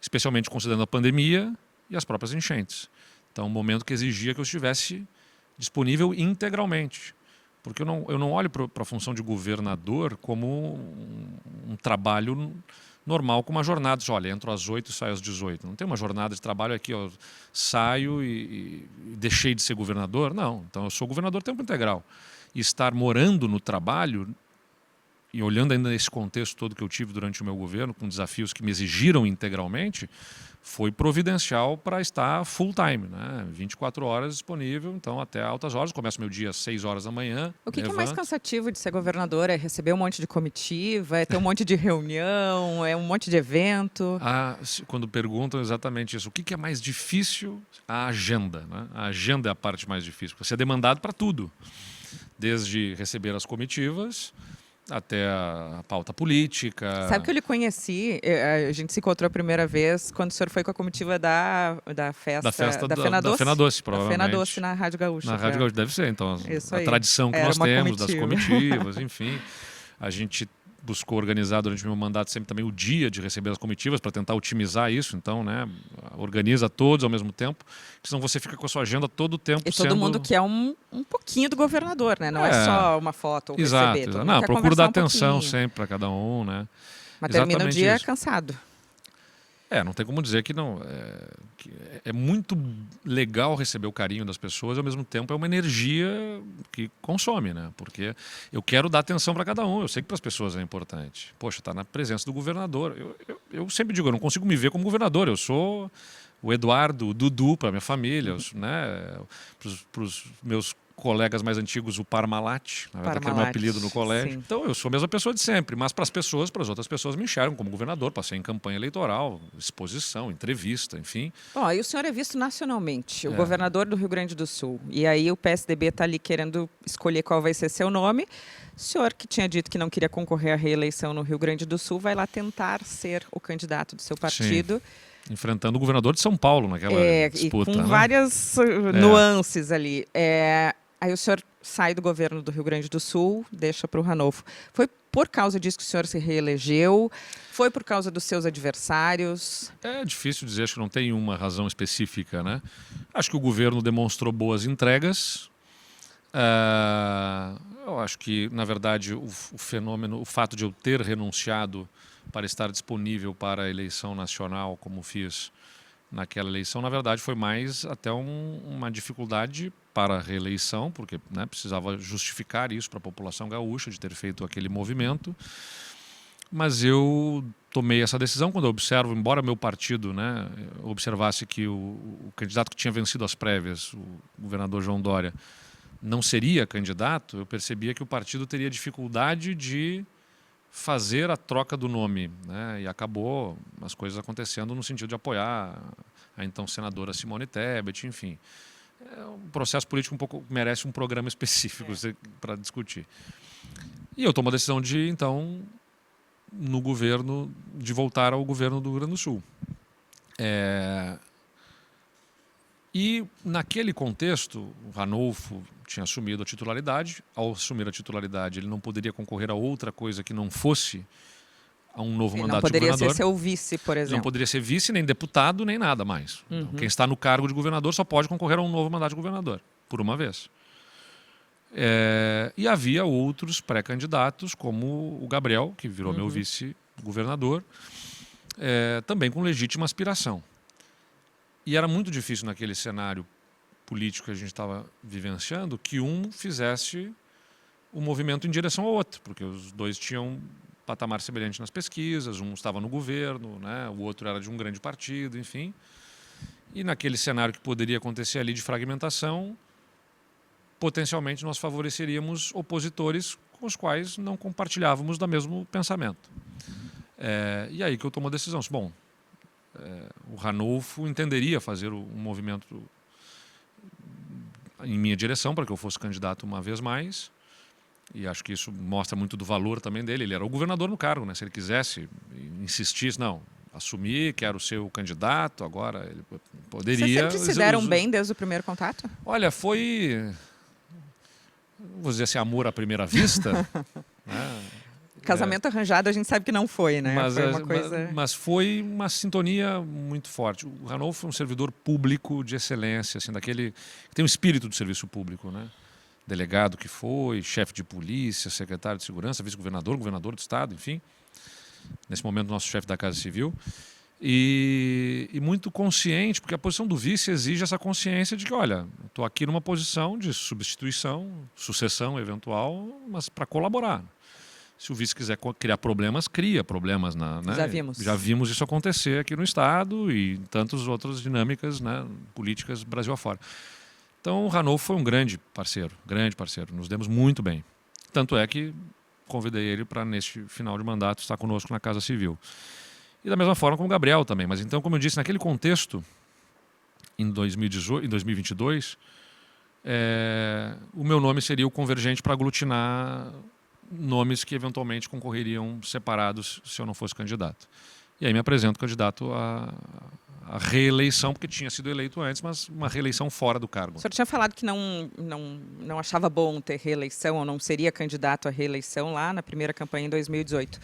especialmente considerando a pandemia e as próprias enchentes. Então, um momento que exigia que eu estivesse disponível integralmente, porque eu não olho para a função de governador como um trabalho normal, com uma jornada. Olha, entro às 8 e saio às 18. Não tem uma jornada de trabalho aqui, eu saio e deixei de ser governador. Não, então eu sou governador tempo integral. E estar morando no trabalho, e olhando ainda nesse contexto todo que eu tive durante o meu governo, com desafios que me exigiram integralmente, foi providencial para estar full time, né? 24 horas disponível, então até altas horas. Começo meu dia às 6 horas da manhã. O que é mais cansativo de ser governador? É receber um monte de comitiva, é ter um monte de reunião, é um monte de evento? Quando perguntam exatamente isso, o que é mais difícil? A agenda, né? A agenda é a parte mais difícil. Você é demandado para tudo, desde receber as comitivas até a pauta política. Sabe que eu lhe conheci, a gente se encontrou a primeira vez quando o senhor foi com a comitiva da festa da Fena Doce. Da Fena Doce, provavelmente. Da Fena Doce na Rádio Gaúcha. Na Rádio Gaúcha, deve ser, então. Isso a aí. tradição que Era nós uma temos das comitiva. comitivas, enfim. A gente buscou organizar durante o meu mandato sempre também o dia de receber as comitivas para tentar otimizar isso, então, né, organiza todos ao mesmo tempo, senão você fica com a sua agenda todo o tempo E todo mundo quer um pouquinho do governador, né? Não é só uma foto ou exato, receber. Todo mundo não, quer procuro dar conversar um atenção pouquinho. sempre para cada um, né? Mas termina o Exatamente dia isso. cansado. Não tem como dizer que não. É muito legal receber o carinho das pessoas, e ao mesmo tempo é uma energia que consome, né? Porque eu quero dar atenção para cada um. Eu sei que para as pessoas é importante. Poxa, está na presença do governador. Eu sempre digo, eu não consigo me ver como governador. Eu sou o Eduardo, o Dudu para minha família, né? Para os meus colegas mais antigos, o Parmalat, na verdade, que era meu apelido no colégio. Sim. Então, eu sou a mesma pessoa de sempre, mas para as outras pessoas me enxergam como governador, passei em campanha eleitoral, exposição, entrevista, enfim. Bom, aí o senhor é visto nacionalmente, o governador do Rio Grande do Sul, e aí o PSDB está ali querendo escolher qual vai ser seu nome. O senhor, que tinha dito que não queria concorrer à reeleição no Rio Grande do Sul, vai lá tentar ser o candidato do seu partido. Sim. Enfrentando o governador de São Paulo naquela disputa. E com várias nuances ali. Aí o senhor sai do governo do Rio Grande do Sul, deixa para o Ranolfo. Foi por causa disso que o senhor se reelegeu? Foi por causa dos seus adversários? É difícil dizer, acho que não tem uma razão específica, né? Acho que o governo demonstrou boas entregas. Eu acho que, na verdade, o fato de eu ter renunciado para estar disponível para a eleição nacional, como fiz naquela eleição, na verdade, foi mais até uma dificuldade para a reeleição, porque, né, precisava justificar isso para a população gaúcha, de ter feito aquele movimento. Mas eu tomei essa decisão quando eu observo, embora meu partido, né, observasse que o candidato que tinha vencido as prévias, o governador João Dória, não seria candidato, eu percebia que o partido teria dificuldade de fazer a troca do nome, né? E acabou as coisas acontecendo no sentido de apoiar a então senadora Simone Tebet, enfim. Um processo político merece um programa específico para discutir. E eu tomo a decisão de, então, no governo, de voltar ao governo do Rio Grande do Sul. E naquele contexto, o Ranolfo tinha assumido a titularidade. Ao assumir a titularidade, ele não poderia concorrer a outra coisa que não fosse a um novo Ele mandato não de poderia governador. ser seu vice, por Ele exemplo. não poderia ser vice, nem deputado, nem nada mais. Então, quem está no cargo de governador só pode concorrer a um novo mandato de governador, por uma vez. E havia outros pré-candidatos, como o Gabriel, que virou meu vice-governador, também com legítima aspiração. E era muito difícil naquele cenário político que a gente estava vivenciando que um fizesse o movimento em direção ao outro, porque os dois tinham patamar semelhante nas pesquisas, um estava no governo, né, o outro era de um grande partido, enfim. E naquele cenário que poderia acontecer ali de fragmentação, potencialmente nós favoreceríamos opositores com os quais não compartilhávamos do mesmo pensamento. E aí que eu tomo a decisão. Bom, o Ranulfo entenderia fazer um movimento em minha direção para que eu fosse candidato uma vez mais, e acho que isso mostra muito do valor também dele. Ele era o governador no cargo, né? Se ele quisesse, insistisse, não, assumir, quero ser o candidato, agora ele poderia... Vocês sempre se deram bem desde o primeiro contato? Olha, foi, vou dizer assim, amor à primeira vista. Né? Casamento arranjado a gente sabe que não foi, né? Mas, foi uma coisa... mas foi uma sintonia muito forte. O Ranulfo foi um servidor público de excelência, assim, daquele que tem o espírito do serviço público, né? Delegado que foi, chefe de polícia, secretário de segurança, vice-governador, governador do estado, enfim. Nesse momento, nosso chefe da Casa Civil. E muito consciente, porque a posição do vice exige essa consciência de que, olha, estou aqui numa posição de substituição, sucessão eventual, mas para colaborar. Se o vice quiser criar problemas, cria problemas. Né? Já vimos isso acontecer aqui no estado e em tantas outras dinâmicas, né, políticas Brasil afora. Então o Ranulfo foi um grande parceiro, nos demos muito bem. Tanto é que convidei ele para, neste final de mandato, estar conosco na Casa Civil. E da mesma forma como o Gabriel também. Mas então, como eu disse, naquele contexto, em 2022, o meu nome seria o convergente para aglutinar nomes que eventualmente concorreriam separados se eu não fosse candidato. E aí me apresento candidato à reeleição, porque tinha sido eleito antes, mas uma reeleição fora do cargo. O senhor tinha falado que não achava bom ter reeleição, ou não seria candidato à reeleição lá na primeira campanha em 2018.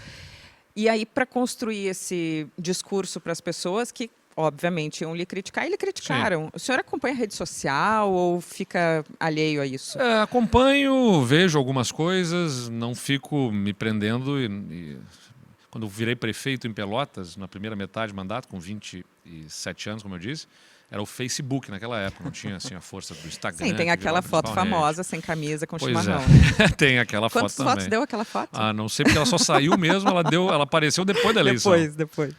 E aí, para construir esse discurso para as pessoas que, obviamente, iam lhe criticar, e lhe criticaram. Sim. O senhor acompanha a rede social ou fica alheio a isso? Acompanho, vejo algumas coisas, não fico me prendendo. Quando eu virei prefeito em Pelotas, na primeira metade do mandato, com 27 anos, como eu disse, era o Facebook naquela época, não tinha assim, a força do Instagram. Sim, tem aquela foto famosa, sem camisa, com chimarrão. Tem aquela foto também. Quantos votos deu aquela foto? Não sei, porque ela só saiu mesmo, ela apareceu depois da eleição. Depois.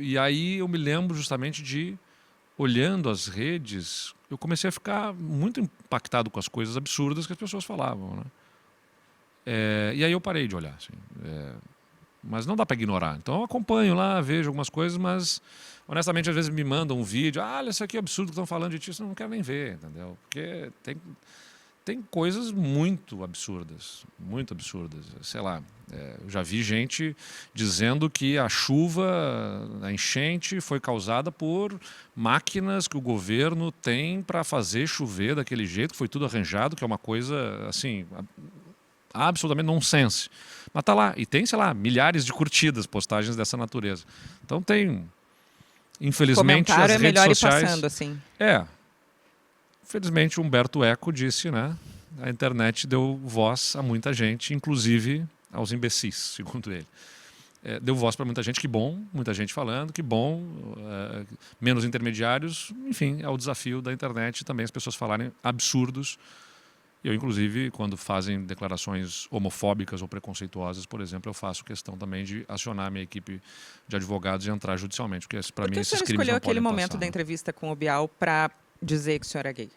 E aí eu me lembro justamente de, olhando as redes, eu comecei a ficar muito impactado com as coisas absurdas que as pessoas falavam, né? E aí eu parei de olhar, assim, mas não dá para ignorar. Então eu acompanho lá, vejo algumas coisas, mas honestamente às vezes me mandam um vídeo, olha, isso aqui é absurdo que estão falando de ti, eu não quero nem ver, entendeu? Porque tem coisas muito absurdas, sei lá. Eu já vi gente dizendo que a chuva, a enchente foi causada por máquinas que o governo tem para fazer chover daquele jeito, que foi tudo arranjado, que é uma coisa assim absolutamente nonsense. Mas tá lá, e tem, sei lá, milhares de curtidas, postagens dessa natureza. Então tem, infelizmente, as redes melhor sociais... ir passando, assim. Infelizmente, Humberto Eco disse, né? A internet deu voz a muita gente, inclusive aos imbecis, segundo ele. Deu voz para muita gente, que bom, muita gente falando, que bom, menos intermediários, enfim, é o desafio da internet também as pessoas falarem absurdos. Eu, inclusive, quando fazem declarações homofóbicas ou preconceituosas, por exemplo, eu faço questão também de acionar a minha equipe de advogados e entrar judicialmente, porque para mim esses crimes não podem passar. Por que o senhor escolheu aquele momento da entrevista com o Bial para dizer que o senhor é gay?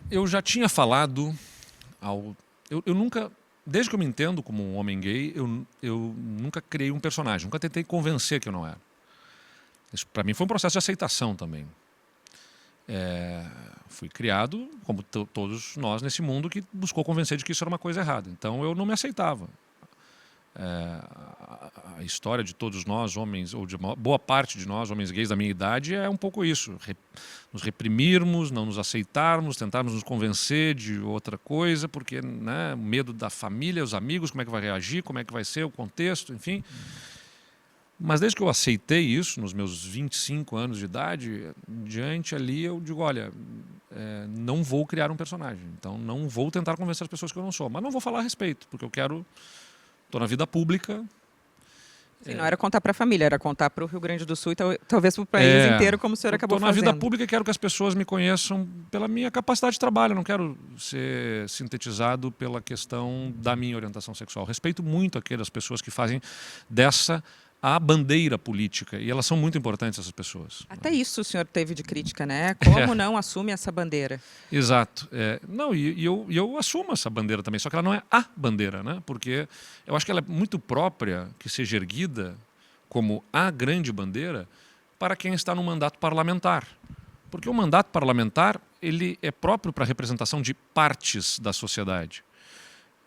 Eu já tinha falado, eu nunca, desde que eu me entendo como um homem gay, eu nunca criei um personagem, nunca tentei convencer que eu não era. Isso para mim foi um processo de aceitação também. Fui criado, como todos nós nesse mundo, que buscou convencer de que isso era uma coisa errada. Então eu não me aceitava. a história de todos nós, homens, ou de boa parte de nós, homens gays da minha idade, é um pouco isso. Nos reprimirmos, não nos aceitarmos, tentarmos nos convencer de outra coisa, porque, né, medo da família, os amigos, como é que vai reagir, como é que vai ser o contexto, enfim. Mas desde que eu aceitei isso, nos meus 25 anos de idade, diante ali eu digo, olha, não vou criar um personagem, então não vou tentar convencer as pessoas que eu não sou, mas não vou falar a respeito, porque eu quero... Estou na vida pública. Sim, não era contar para a família, era contar para o Rio Grande do Sul e talvez para o país inteiro, como o senhor acabou fazendo. Estou na vida pública e quero que as pessoas me conheçam pela minha capacidade de trabalho. Eu não quero ser sintetizado pela questão da minha orientação sexual. Respeito muito aquelas pessoas que fazem dessa a bandeira política. E elas são muito importantes, essas pessoas. Até isso o senhor teve de crítica, né? Como não assume essa bandeira? Exato. Não, eu assumo essa bandeira também, só que ela não é a bandeira, né? Porque eu acho que ela é muito própria que seja erguida como a grande bandeira para quem está no mandato parlamentar. Porque o mandato parlamentar ele é próprio para a representação de partes da sociedade.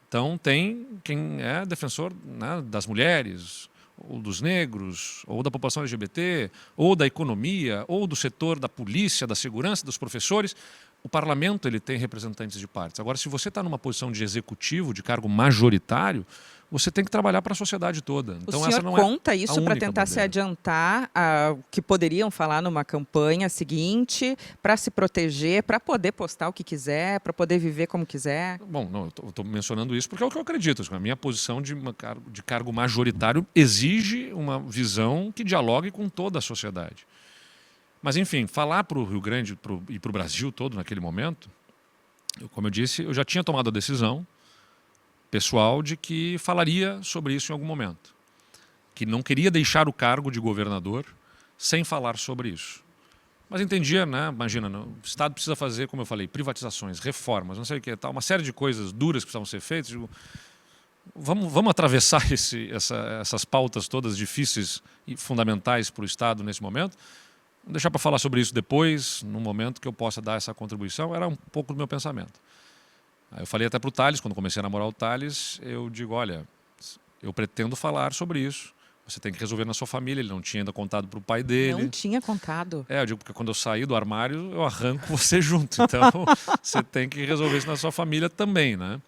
Então tem quem é defensor, né, das mulheres, ou dos negros, ou da população LGBT, ou da economia, ou do setor da polícia, da segurança, dos professores. O parlamento ele tem representantes de partes. Agora, se você está numa posição de executivo, de cargo majoritário, você tem que trabalhar para a sociedade toda. Então, o senhor essa não conta é isso para tentar se adiantar ao que poderiam falar numa campanha seguinte, para se proteger, para poder postar o que quiser, para poder viver como quiser? Bom, não, eu estou mencionando isso porque é o que eu acredito. A minha posição de cargo majoritário exige uma visão que dialogue com toda a sociedade. Mas, enfim, falar para o Rio Grande e para o Brasil todo naquele momento, como eu disse, eu já tinha tomado a decisão pessoal de que falaria sobre isso em algum momento. Que não queria deixar o cargo de governador sem falar sobre isso. Mas entendia, né? Imagina, o Estado precisa fazer, como eu falei, privatizações, reformas, não sei o que, tal, uma série de coisas duras que precisavam ser feitas. Digo, vamos atravessar essas pautas todas difíceis e fundamentais para o Estado nesse momento. Vamos deixar para falar sobre isso depois, num momento que eu possa dar essa contribuição. Era um pouco do meu pensamento. Aí eu falei até para o Thales, quando comecei a namorar o Thales, eu digo, olha, eu pretendo falar sobre isso. Você tem que resolver na sua família. Ele não tinha ainda contado para o pai dele. Não tinha contado? Eu digo, porque quando eu sair do armário, eu arranco você junto. Então, você tem que resolver isso na sua família também, né?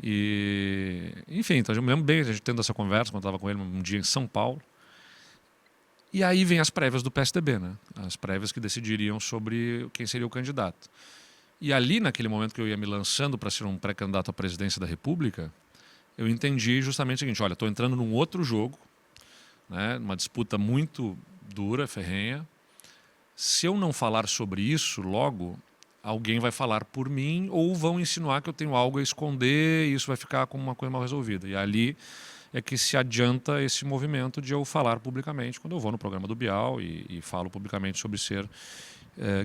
E, enfim, então eu me lembro bem a gente tendo essa conversa, quando eu estava com ele um dia em São Paulo. E aí vem as prévias do PSDB, né? As prévias que decidiriam sobre quem seria o candidato. E ali, naquele momento que eu ia me lançando para ser um pré-candidato à presidência da República, eu entendi justamente o seguinte, olha, estou entrando num outro jogo, né, uma disputa muito dura, ferrenha. Se eu não falar sobre isso logo, alguém vai falar por mim ou vão insinuar que eu tenho algo a esconder e isso vai ficar como uma coisa mal resolvida. E ali é que se adianta esse movimento de eu falar publicamente, quando eu vou no programa do Bial e falo publicamente sobre ser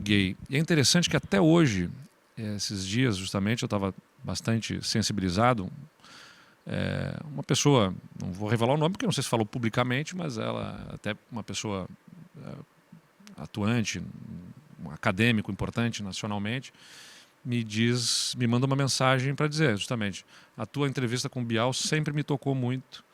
gay. E é interessante que até hoje, esses dias justamente, eu estava bastante sensibilizado. Uma pessoa, não vou revelar o nome porque não sei se falou publicamente, mas ela até uma pessoa atuante, um acadêmico importante nacionalmente, me manda uma mensagem para dizer justamente, a tua entrevista com o Bial sempre me tocou muito.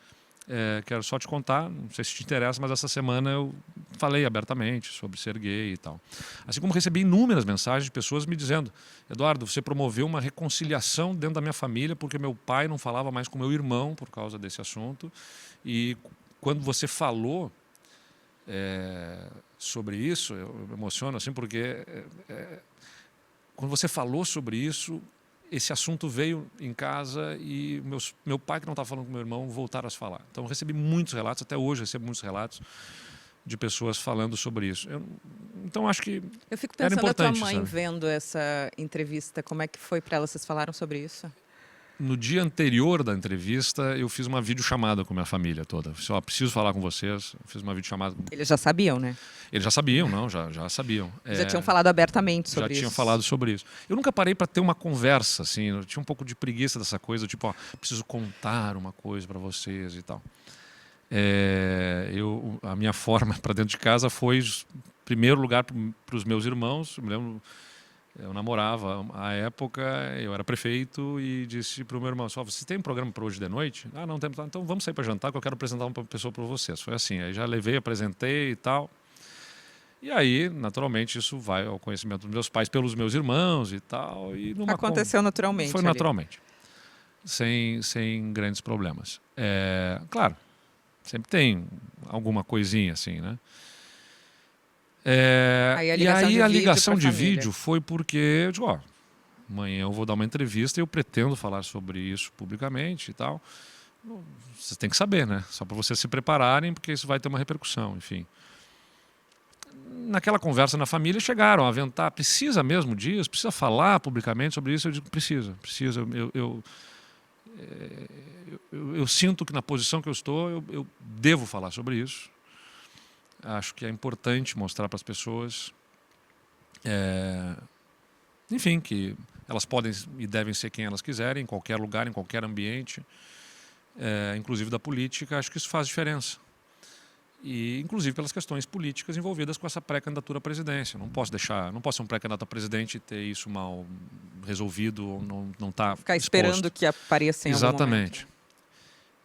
Quero só te contar, não sei se te interessa, mas essa semana eu falei abertamente sobre ser gay e tal. Assim como recebi inúmeras mensagens de pessoas me dizendo, Eduardo, você promoveu uma reconciliação dentro da minha família porque meu pai não falava mais com meu irmão por causa desse assunto. E quando você falou sobre isso, eu me emociono assim porque quando você falou sobre isso, esse assunto veio em casa e meu pai, que não estava falando com meu irmão, voltaram a se falar. Então, eu recebi muitos relatos, até hoje recebo muitos relatos de pessoas falando sobre isso. Então, acho que eu fico pensando a tua mãe, sabe? Vendo essa entrevista, como é que foi para ela? Vocês falaram sobre isso? No dia anterior da entrevista, eu fiz uma videochamada com minha família toda. Eu disse, preciso falar com vocês. Eu fiz uma videochamada. Eles já sabiam, né? Eles já sabiam, não? Já sabiam. Já tinham falado abertamente sobre isso. Já tinham falado sobre isso. Eu nunca parei para ter uma conversa, assim. Eu tinha um pouco de preguiça dessa coisa, tipo, preciso contar uma coisa para vocês e tal. A minha forma para dentro de casa foi, em primeiro lugar, para os meus irmãos. Eu me lembro Eu namorava à época, eu era prefeito e disse para o meu irmão, só, você tem um programa para hoje de noite? Ah, não tem. Então vamos sair para jantar que eu quero apresentar uma pessoa para vocês. Foi assim, aí já levei, apresentei e tal. E aí, naturalmente, isso vai ao conhecimento dos meus pais pelos meus irmãos e tal. E Aconteceu naturalmente. Foi ali. naturalmente, sem grandes problemas. Claro, sempre tem alguma coisinha assim, né? Aí a e ligação aí de a vídeo ligação pra de família. vídeo foi porque eu digo, ó, amanhã eu vou dar uma entrevista e eu pretendo falar sobre isso publicamente e tal. Vocês têm que saber, né? Só para vocês se prepararem, porque isso vai ter uma repercussão, enfim. Naquela conversa na família chegaram a aventar, precisa mesmo disso? Precisa falar publicamente sobre isso? Eu digo, precisa. Eu sinto que na posição que eu estou, eu devo falar sobre isso. Acho que é importante mostrar para as pessoas, enfim, que elas podem e devem ser quem elas quiserem, em qualquer lugar, em qualquer ambiente, inclusive da política. Acho que isso faz diferença. E inclusive pelas questões políticas envolvidas com essa pré-candidatura à presidência. Não posso ser um pré-candidato a presidente e ter isso mal resolvido, ou não tá Ficar exposto. Esperando que apareça em Exatamente. algum momento.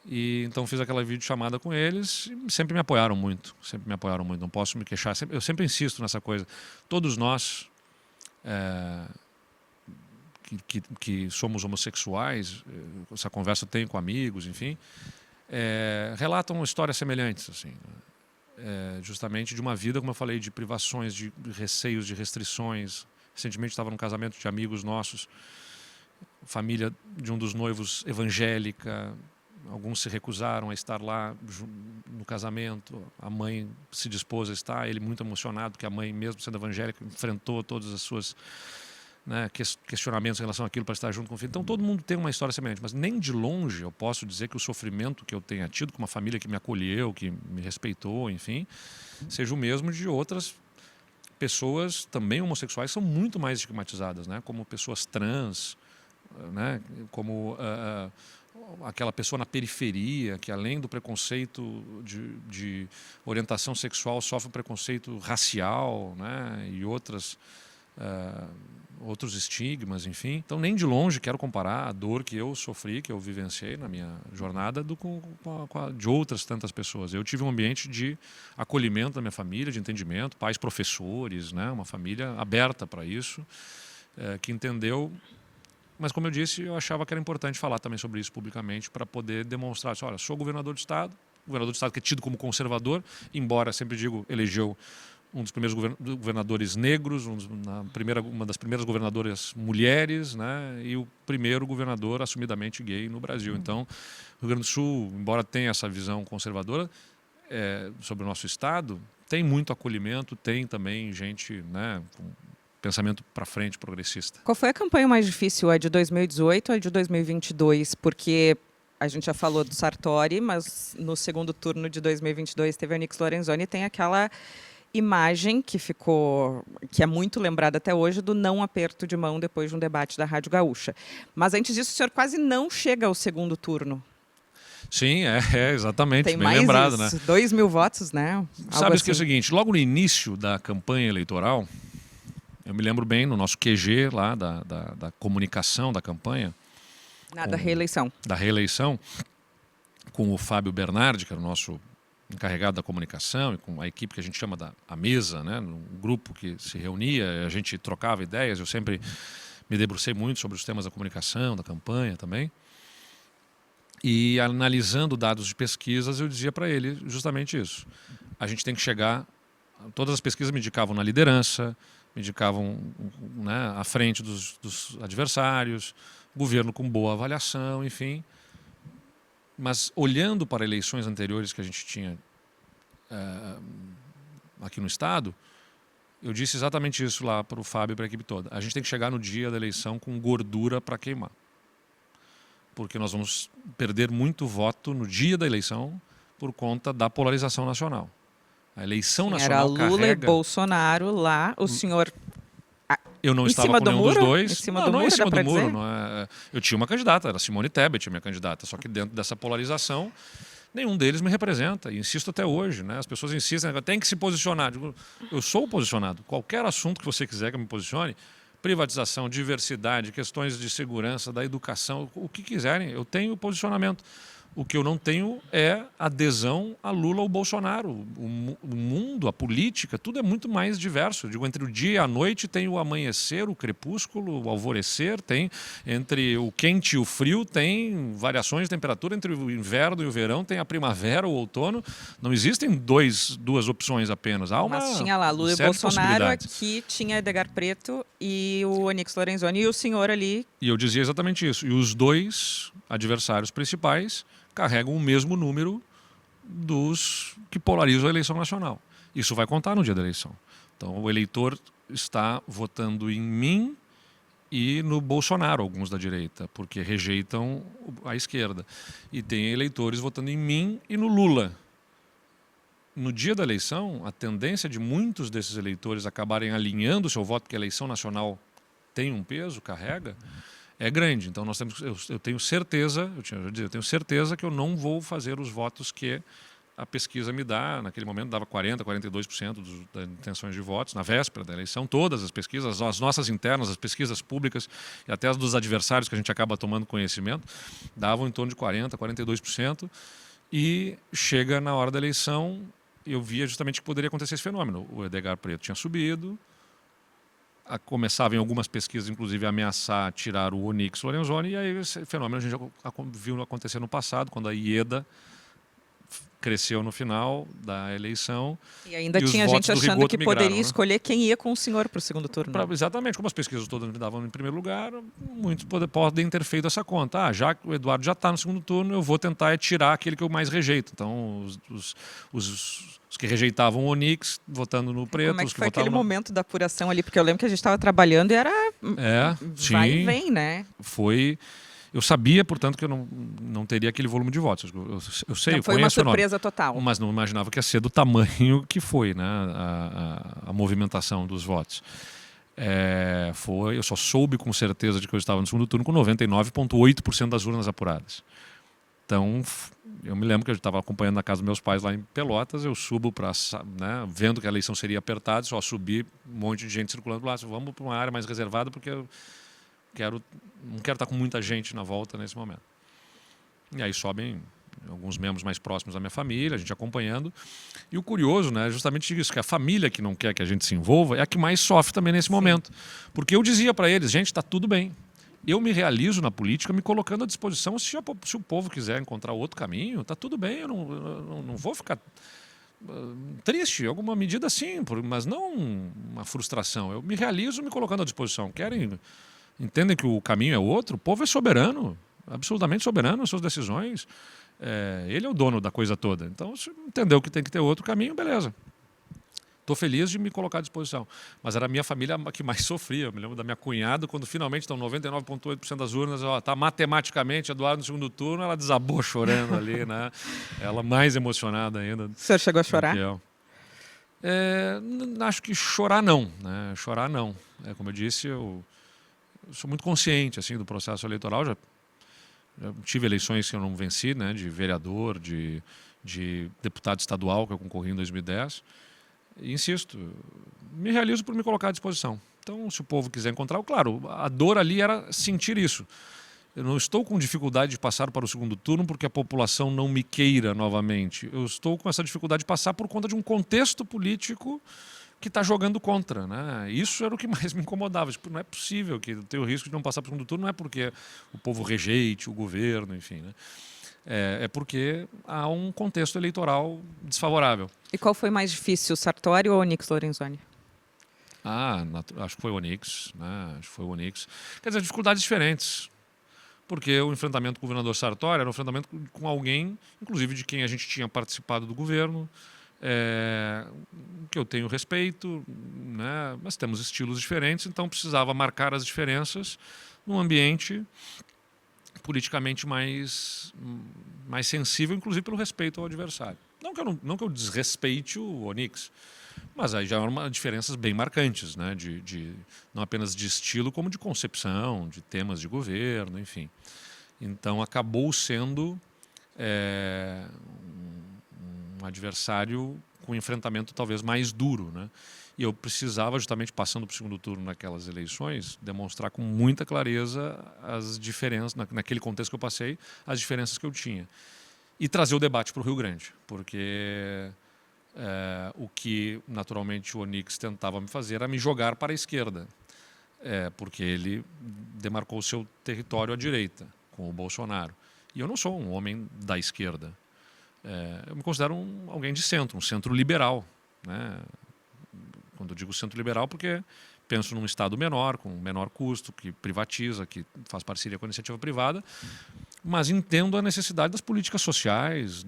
E então fiz aquela videochamada com eles e sempre me apoiaram muito. Não posso me queixar. Eu sempre insisto nessa coisa. Todos nós que somos homossexuais, essa conversa eu tenho com amigos, enfim, relatam histórias semelhantes, assim, justamente de uma vida, como eu falei, de privações, de receios, de restrições. Recentemente estava num casamento de amigos nossos, família de um dos noivos evangélica. Alguns se recusaram a estar lá no casamento. A mãe se dispôs a estar, ele muito emocionado, porque a mãe, mesmo sendo evangélica, enfrentou todas as suas questionamentos em relação àquilo para estar junto com o filho. Então todo mundo tem uma história semelhante, mas nem de longe eu posso dizer que o sofrimento que eu tenha tido com uma família que me acolheu, que me respeitou, enfim, seja o mesmo de outras pessoas também homossexuais que são muito mais estigmatizadas, né? Como pessoas trans, né? Como aquela pessoa na periferia que, além do preconceito de orientação sexual, sofre um preconceito racial, né? E outros estigmas, enfim. Então, nem de longe quero comparar a dor que eu sofri, que eu vivenciei na minha jornada, com a de outras tantas pessoas. Eu tive um ambiente de acolhimento da minha família, de entendimento, pais professores, né? Uma família aberta para isso, que entendeu. Mas, como eu disse, eu achava que era importante falar também sobre isso publicamente para poder demonstrar, olha, sou governador do Estado que é tido como conservador, embora, sempre digo, elegeu um dos primeiros governadores negros, uma das primeiras governadoras mulheres, né, e o primeiro governador assumidamente gay no Brasil. Então, o Rio Grande do Sul, embora tenha essa visão conservadora sobre o nosso Estado, tem muito acolhimento, tem também gente, né, com pensamento para frente, progressista. Qual foi a campanha mais difícil? A de 2018 ou a de 2022? Porque a gente já falou do Sartori, mas no segundo turno de 2022 teve a Onyx Lorenzoni e tem aquela imagem que é muito lembrada até hoje, do não aperto de mão depois de um debate da Rádio Gaúcha. Mas antes disso, o senhor quase não chega ao segundo turno. Sim, exatamente, tem bem mais lembrado, isso, né? 2.000 votos, né? Sabes que é o seguinte, logo no início da campanha eleitoral, eu me lembro bem, no nosso QG lá, da comunicação da campanha. Da reeleição. Da reeleição, com o Fábio Bernardi, que era o nosso encarregado da comunicação, e com a equipe que a gente chama a mesa, né, um grupo que se reunia, a gente trocava ideias. Eu sempre me debrucei muito sobre os temas da comunicação, da campanha também. E analisando dados de pesquisas, eu dizia para ele justamente isso. A gente tem que chegar... Todas as pesquisas me indicavam na liderança, me indicavam, né, à frente dos adversários, governo com boa avaliação, enfim. Mas olhando para eleições anteriores que a gente tinha aqui no Estado, eu disse exatamente isso lá para o Fábio e para a equipe toda. A gente tem que chegar no dia da eleição com gordura para queimar. Porque nós vamos perder muito voto no dia da eleição por conta da polarização nacional. A eleição nacional era Lula carrega... e Bolsonaro lá, o senhor... Eu não em estava cima com do nenhum muro? dos dois. Em cima não, do não muro, em cima dá do pra muro. dizer? Não eu tinha uma candidata, era Simone Tebet, a minha candidata. Só que dentro dessa polarização, nenhum deles me representa. E insisto até hoje, né? As pessoas insistem, tem que se posicionar. Eu sou posicionado. Qualquer assunto que você quiser que eu me posicione, privatização, diversidade, questões de segurança, da educação, o que quiserem. Eu tenho posicionamento. O que eu não tenho é adesão a Lula ou Bolsonaro. O mundo, a política, tudo é muito mais diverso. Eu digo, entre o dia e a noite tem o amanhecer, o crepúsculo, o alvorecer, tem entre o quente e o frio, tem variações de temperatura, entre o inverno e o verão, tem a primavera, o outono. Não existem duas opções apenas. Há uma Mas tinha lá Lula e série de Bolsonaro, possibilidades. aqui tinha Edgar Preto e o Onyx Lorenzoni e o senhor ali. E eu dizia exatamente isso. E os dois adversários principais carregam o mesmo número dos que polarizam a eleição nacional. Isso vai contar no dia da eleição. Então, o eleitor está votando em mim e no Bolsonaro, alguns da direita, porque rejeitam a esquerda. E tem eleitores votando em mim e no Lula. No dia da eleição, a tendência de muitos desses eleitores acabarem alinhando o seu voto, porque a eleição nacional tem um peso, carrega, é grande. Então nós temos, eu tenho certeza, eu tenho certeza que eu não vou fazer os votos que a pesquisa me dá. Naquele momento dava 40%, 42% das intenções de votos, na véspera da eleição. Todas as pesquisas, as nossas internas, as pesquisas públicas e até as dos adversários que a gente acaba tomando conhecimento, davam em torno de 40%, 42%. E chega na hora da eleição, eu via justamente que poderia acontecer esse fenômeno. O Edgar Preto tinha subido, começava em algumas pesquisas, inclusive, a ameaçar tirar o Onyx Lorenzoni, e aí esse fenômeno a gente já viu acontecer no passado, quando a Ieda cresceu no final da eleição. E ainda e os tinha votos gente do achando Rigoto que migraram, poderia né? escolher quem ia com o senhor para o segundo turno. Exatamente, como as pesquisas todas me davam em primeiro lugar, muitos podem ter feito essa conta. Já que o Eduardo já está no segundo turno, eu vou tentar tirar aquele que eu mais rejeito. Então, os que rejeitavam o Onyx, votando no Preto. Como é os que foi votavam aquele momento da apuração ali? Porque eu lembro que a gente estava trabalhando e era vai e vem, né? Foi. Eu sabia, portanto, que eu não teria aquele volume de votos. Eu sei, Não eu foi uma conheço o nome, surpresa total. mas não imaginava que ia ser do tamanho que foi, né, a movimentação dos votos. Eu só soube com certeza de que eu estava no segundo turno com 99,8% das urnas apuradas. Então, eu me lembro que eu estava acompanhando na casa dos meus pais lá em Pelotas, eu subo para, né, vendo que a eleição seria apertada, só subi, um monte de gente circulando lá, vamos para uma área mais reservada porque eu não quero estar com muita gente na volta nesse momento. E aí sobem alguns membros mais próximos da minha família, a gente acompanhando. E o curioso, né, é justamente isso, que a família que não quer que a gente se envolva é a que mais sofre também nesse momento. Porque eu dizia para eles, gente, está tudo bem. Eu me realizo na política me colocando à disposição. Se o povo quiser encontrar outro caminho, está tudo bem, eu não vou ficar triste, alguma medida sim, mas não uma frustração. Eu me realizo me colocando à disposição. Entendem que o caminho é outro? O povo é soberano, absolutamente soberano nas suas decisões. Ele é o dono da coisa toda. Então, se entendeu que tem que ter outro caminho, beleza. Estou feliz de me colocar à disposição. Mas era a minha família que mais sofria. Eu me lembro da minha cunhada, quando finalmente estão 99,8% das urnas, está matematicamente Eduardo no segundo turno, ela desabou chorando ali, né? Ela mais emocionada ainda. O senhor chegou a chorar? Acho que chorar não, né? Chorar não. Como eu disse, eu sou muito consciente assim do processo eleitoral. Já tive eleições que eu não venci, né? De vereador, de deputado estadual que eu concorri em 2010. E insisto, me realizo por me colocar à disposição. Então, se o povo quiser encontrar, claro, a dor ali era sentir isso. Eu não estou com dificuldade de passar para o segundo turno porque a população não me queira novamente. Eu estou com essa dificuldade de passar por conta de um contexto político que está jogando contra, né? Isso era o que mais me incomodava. Tipo, não é possível que tenha o risco de não passar para o segundo turno, não é porque o povo rejeite o governo, enfim, né? É porque há um contexto eleitoral desfavorável. E qual foi mais difícil, Sartori ou Onyx Lorenzoni? Acho que foi o Onyx, né? Acho que foi o Onyx. Quer dizer, dificuldades diferentes. Porque o enfrentamento com o governador Sartori era um enfrentamento com alguém, inclusive de quem a gente tinha participado do governo, que eu tenho respeito, né? Mas temos estilos diferentes, então precisava marcar as diferenças num ambiente politicamente mais sensível, inclusive pelo respeito ao adversário. Não que eu desrespeite o Onyx, mas aí já eram diferenças bem marcantes, né? Não apenas de estilo, como de concepção, de temas de governo, enfim. Então acabou sendo um adversário com enfrentamento talvez mais duro, né? E eu precisava, justamente passando para o segundo turno naquelas eleições, demonstrar com muita clareza as diferenças, naquele contexto que eu passei, as diferenças que eu tinha. E trazer o debate para o Rio Grande, porque o que naturalmente o Onyx tentava me fazer era me jogar para a esquerda, porque ele demarcou o seu território à direita, com o Bolsonaro. E eu não sou um homem da esquerda. Eu me considero alguém de centro, um centro liberal, né? Quando eu digo centro liberal, porque penso num Estado menor, com menor custo, que privatiza, que faz parceria com a iniciativa privada, mas entendo a necessidade das políticas sociais,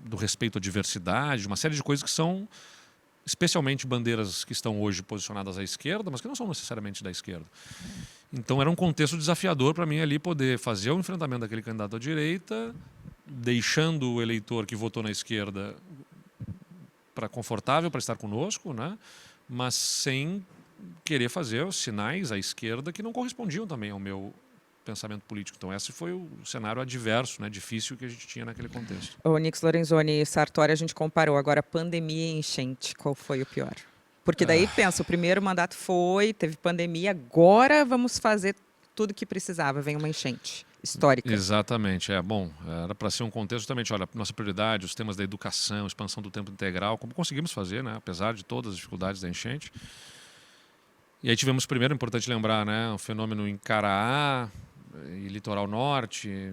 do respeito à diversidade, uma série de coisas que são especialmente bandeiras que estão hoje posicionadas à esquerda, mas que não são necessariamente da esquerda. Então era um contexto desafiador para mim ali poder fazer o enfrentamento daquele candidato à direita, deixando o eleitor que votou na esquerda confortável para estar conosco, né? Mas sem querer fazer os sinais à esquerda que não correspondiam também ao meu pensamento político. Então esse foi o cenário adverso, né, difícil que a gente tinha naquele contexto. O Onyx Lorenzoni e Sartori, a gente comparou. Agora, pandemia e enchente, qual foi o pior? Porque daí, pensa, o primeiro mandato teve pandemia, agora vamos fazer tudo o que precisava, vem uma enchente histórica. Exatamente. Bom, era para ser um contexto justamente, olha, nossa prioridade, os temas da educação, expansão do tempo integral, como conseguimos fazer, né, apesar de todas as dificuldades da enchente. E aí tivemos primeiro, importante lembrar, né, um fenômeno em Caraá e Litoral Norte,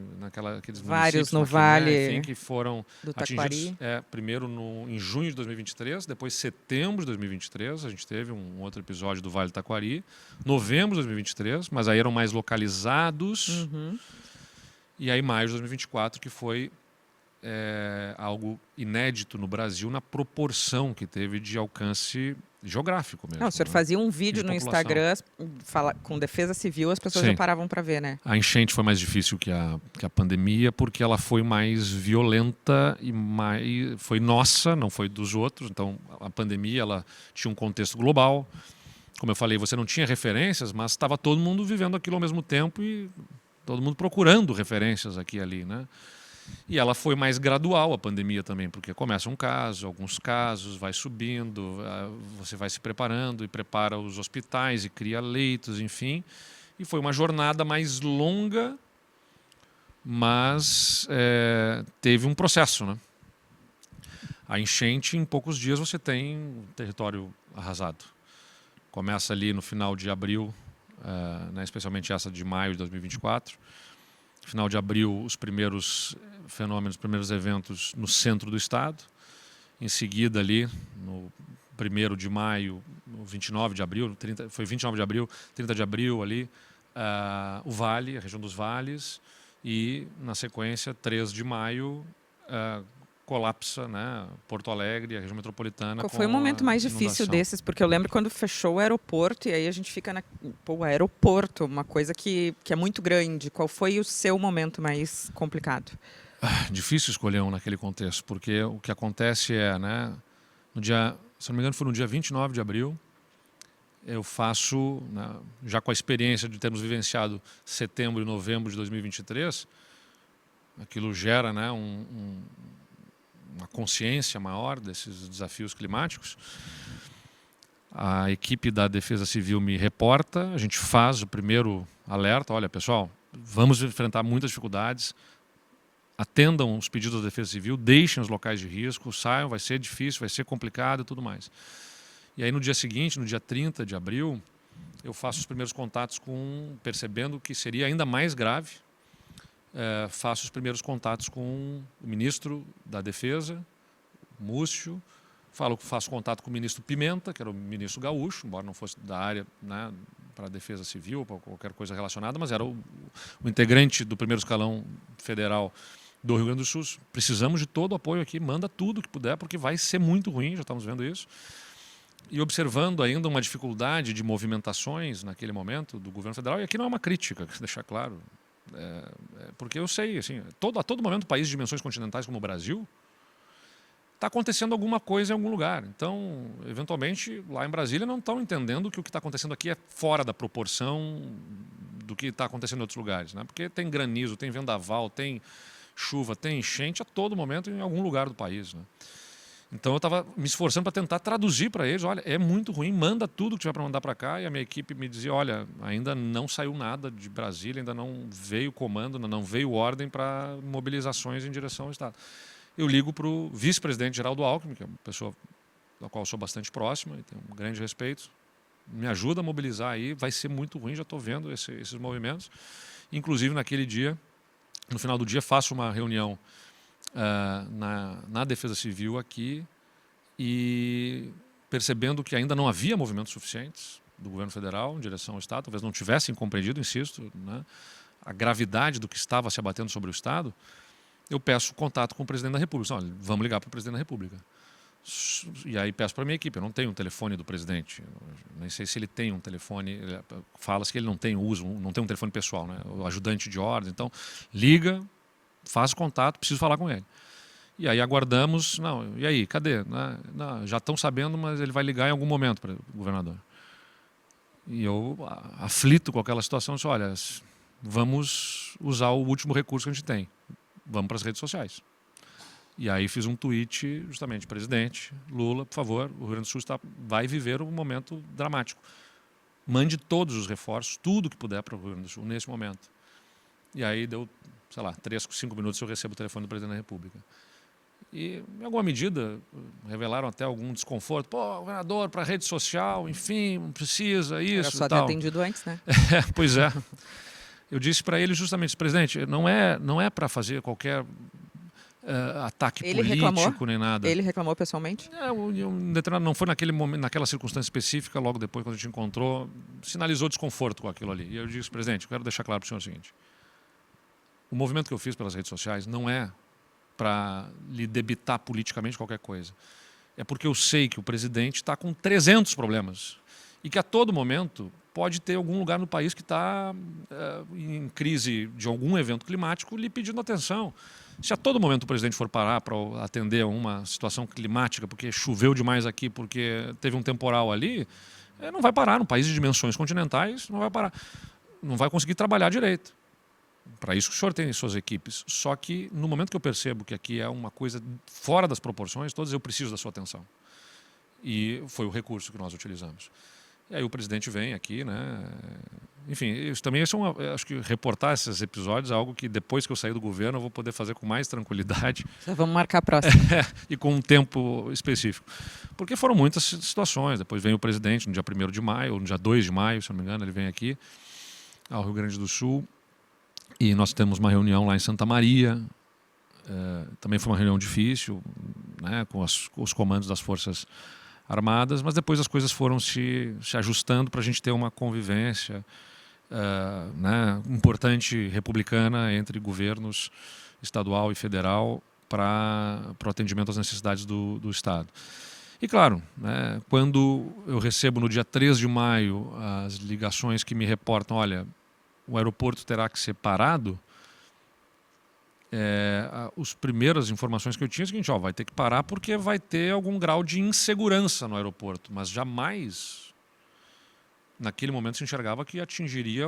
aqueles vários no Maquiné, Vale, enfim, que foram do atingidos Taquari. primeiro em junho de 2023, depois setembro de 2023, a gente teve um outro episódio do Vale do Taquari, novembro de 2023, mas aí eram mais localizados, e aí maio de 2024, que foi algo inédito no Brasil na proporção que teve de alcance geográfico mesmo. Não, o senhor fazia um vídeo no população. Instagram com defesa civil, as pessoas Sim. já paravam para ver, né? A enchente foi mais difícil que a pandemia, porque ela foi mais violenta e foi nossa, não foi dos outros. Então, a pandemia ela tinha um contexto global. Como eu falei, você não tinha referências, mas estava todo mundo vivendo aquilo ao mesmo tempo e todo mundo procurando referências aqui e ali, né? E ela foi mais gradual, a pandemia também, porque começa um caso, alguns casos, vai subindo, você vai se preparando e prepara os hospitais e cria leitos, enfim. E foi uma jornada mais longa, mas teve um processo, né? A enchente, em poucos dias, você tem um território arrasado. Começa ali no final de abril, né, especialmente essa de maio de 2024. Final de abril, os primeiros fenômenos, os primeiros eventos no centro do estado. Em seguida, ali, no 1º de maio, no 29 de abril, foi 29 de abril, 30 de abril ali, o Vale, a região dos Vales. E, na sequência, 3 de maio, colapsa, né, Porto Alegre, a região metropolitana. Qual foi o momento mais difícil desses? Porque eu lembro quando fechou o aeroporto e aí a gente fica o aeroporto, uma coisa que é muito grande. Qual foi o seu momento mais complicado? Difícil escolher um naquele contexto, porque o que acontece né, no dia, se não me engano, foi no dia 29 de abril, eu faço, né, já com a experiência de termos vivenciado setembro e novembro de 2023, aquilo gera, né, uma consciência maior desses desafios climáticos. A equipe da Defesa Civil me reporta, a gente faz o primeiro alerta, olha pessoal, vamos enfrentar muitas dificuldades, atendam os pedidos da Defesa Civil, deixem os locais de risco, saiam, vai ser difícil, vai ser complicado e tudo mais. E aí no dia seguinte, no dia 30 de abril, eu faço os primeiros contatos percebendo que seria ainda mais grave, faço os primeiros contatos com o ministro da Defesa, Múcio, faço contato com o ministro Pimenta, que era o ministro gaúcho, embora não fosse da área, né, para a Defesa Civil, para qualquer coisa relacionada, mas era o integrante do primeiro escalão federal do Rio Grande do Sul. Precisamos de todo o apoio aqui, manda tudo que puder, porque vai ser muito ruim, já estamos vendo isso. E observando ainda uma dificuldade de movimentações naquele momento do governo federal, e aqui não é uma crítica, deixar claro, porque eu sei, assim, a todo momento, países de dimensões continentais como o Brasil, está acontecendo alguma coisa em algum lugar. Então, eventualmente, lá em Brasília não estão entendendo que o que está acontecendo aqui é fora da proporção do que está acontecendo em outros lugares, né? Porque tem granizo, tem vendaval, tem chuva, tem enchente a todo momento em algum lugar do país, né? Então eu estava me esforçando para tentar traduzir para eles, olha, é muito ruim, manda tudo que tiver para mandar para cá. E a minha equipe me dizia, olha, ainda não saiu nada de Brasília, ainda não veio comando, ainda não veio ordem para mobilizações em direção ao Estado. Eu ligo para o vice-presidente Geraldo Alckmin, que é uma pessoa da qual eu sou bastante próxima e tenho um grande respeito. Me ajuda a mobilizar aí, vai ser muito ruim, já estou vendo esses movimentos. Inclusive, naquele dia, no final do dia, faço uma reunião na Defesa Civil aqui e percebendo que ainda não havia movimentos suficientes do governo federal em direção ao Estado, talvez não tivessem compreendido, insisto, né, a gravidade do que estava se abatendo sobre o Estado, eu peço contato com o presidente da República. Olha, vamos ligar para o presidente da República. E aí peço para a minha equipe, eu não tenho um telefone do presidente, nem sei se ele tem um telefone, fala-se que ele não tem não tem um telefone pessoal, né, o ajudante de ordem, então liga, faz contato, preciso falar com ele. E aí aguardamos, não, e aí, cadê? Não, já estão sabendo, mas ele vai ligar em algum momento para o governador. E eu, aflito com aquela situação, disse, olha, vamos usar o último recurso que a gente tem, vamos para as redes sociais. E aí fiz um tweet, justamente, presidente, Lula, por favor, o Rio Grande do Sul vai viver um momento dramático. Mande todos os reforços, tudo que puder para o Rio Grande do Sul, nesse momento. E aí deu, sei lá, 3, 5 minutos eu recebo o telefone do presidente da República. E, em alguma medida, revelaram até algum desconforto. Pô, governador, para a rede social, enfim, não precisa, isso Era só e ter tal. atendido antes, né? Pois é. Eu disse para ele justamente, presidente, não é para fazer qualquer ataque político nem nada. Ele reclamou pessoalmente? Não foi naquele momento, naquela circunstância específica, logo depois, quando a gente encontrou, sinalizou desconforto com aquilo ali. E eu disse, presidente, eu quero deixar claro para o senhor o seguinte. O movimento que eu fiz pelas redes sociais não é para lhe debitar politicamente qualquer coisa. É porque eu sei que o presidente está com 300 problemas e que a todo momento pode ter algum lugar no país que está em crise de algum evento climático lhe pedindo atenção. Se a todo momento o presidente for parar para atender a uma situação climática, porque choveu demais aqui, porque teve um temporal ali, não vai parar. No país de dimensões continentais, não vai parar. Não vai conseguir trabalhar direito. Para isso que o senhor tem suas equipes. Só que no momento que eu percebo que aqui é uma coisa fora das proporções, todas eu preciso da sua atenção. E foi o recurso que nós utilizamos. E aí o presidente vem aqui, né? Enfim, isso também acho que reportar esses episódios é algo que depois que eu sair do governo eu vou poder fazer com mais tranquilidade. Já vamos marcar a próxima. E com um tempo específico. Porque foram muitas situações. Depois vem o presidente no dia 1º de maio, ou no dia 2 de maio, se não me engano, ele vem aqui ao Rio Grande do Sul. E nós temos uma reunião lá em Santa Maria. Também foi uma reunião difícil, né, com os comandos das Forças Armadas, mas depois as coisas foram se ajustando para a gente ter uma convivência né, importante republicana entre governos estadual e federal para o atendimento às necessidades do Estado. E claro, né, quando eu recebo no dia 3 de maio as ligações que me reportam, olha, o aeroporto terá que ser parado, as primeiras informações que eu tinha é o seguinte, vai ter que parar porque vai ter algum grau de insegurança no aeroporto, mas jamais naquele momento se enxergava que atingiria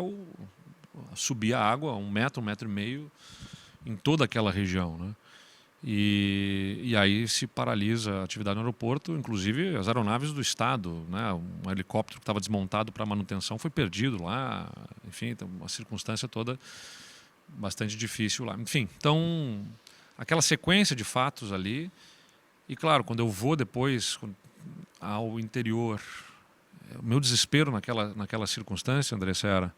subir a água 1 metro, 1,5 metro em toda aquela região, né? E aí se paralisa a atividade no aeroporto, inclusive as aeronaves do Estado, né? Um helicóptero que estava desmontado para manutenção foi perdido lá, enfim, uma circunstância toda bastante difícil lá. Enfim, então, aquela sequência de fatos ali, e claro, quando eu vou depois ao interior, o meu desespero naquela circunstância, André Serra,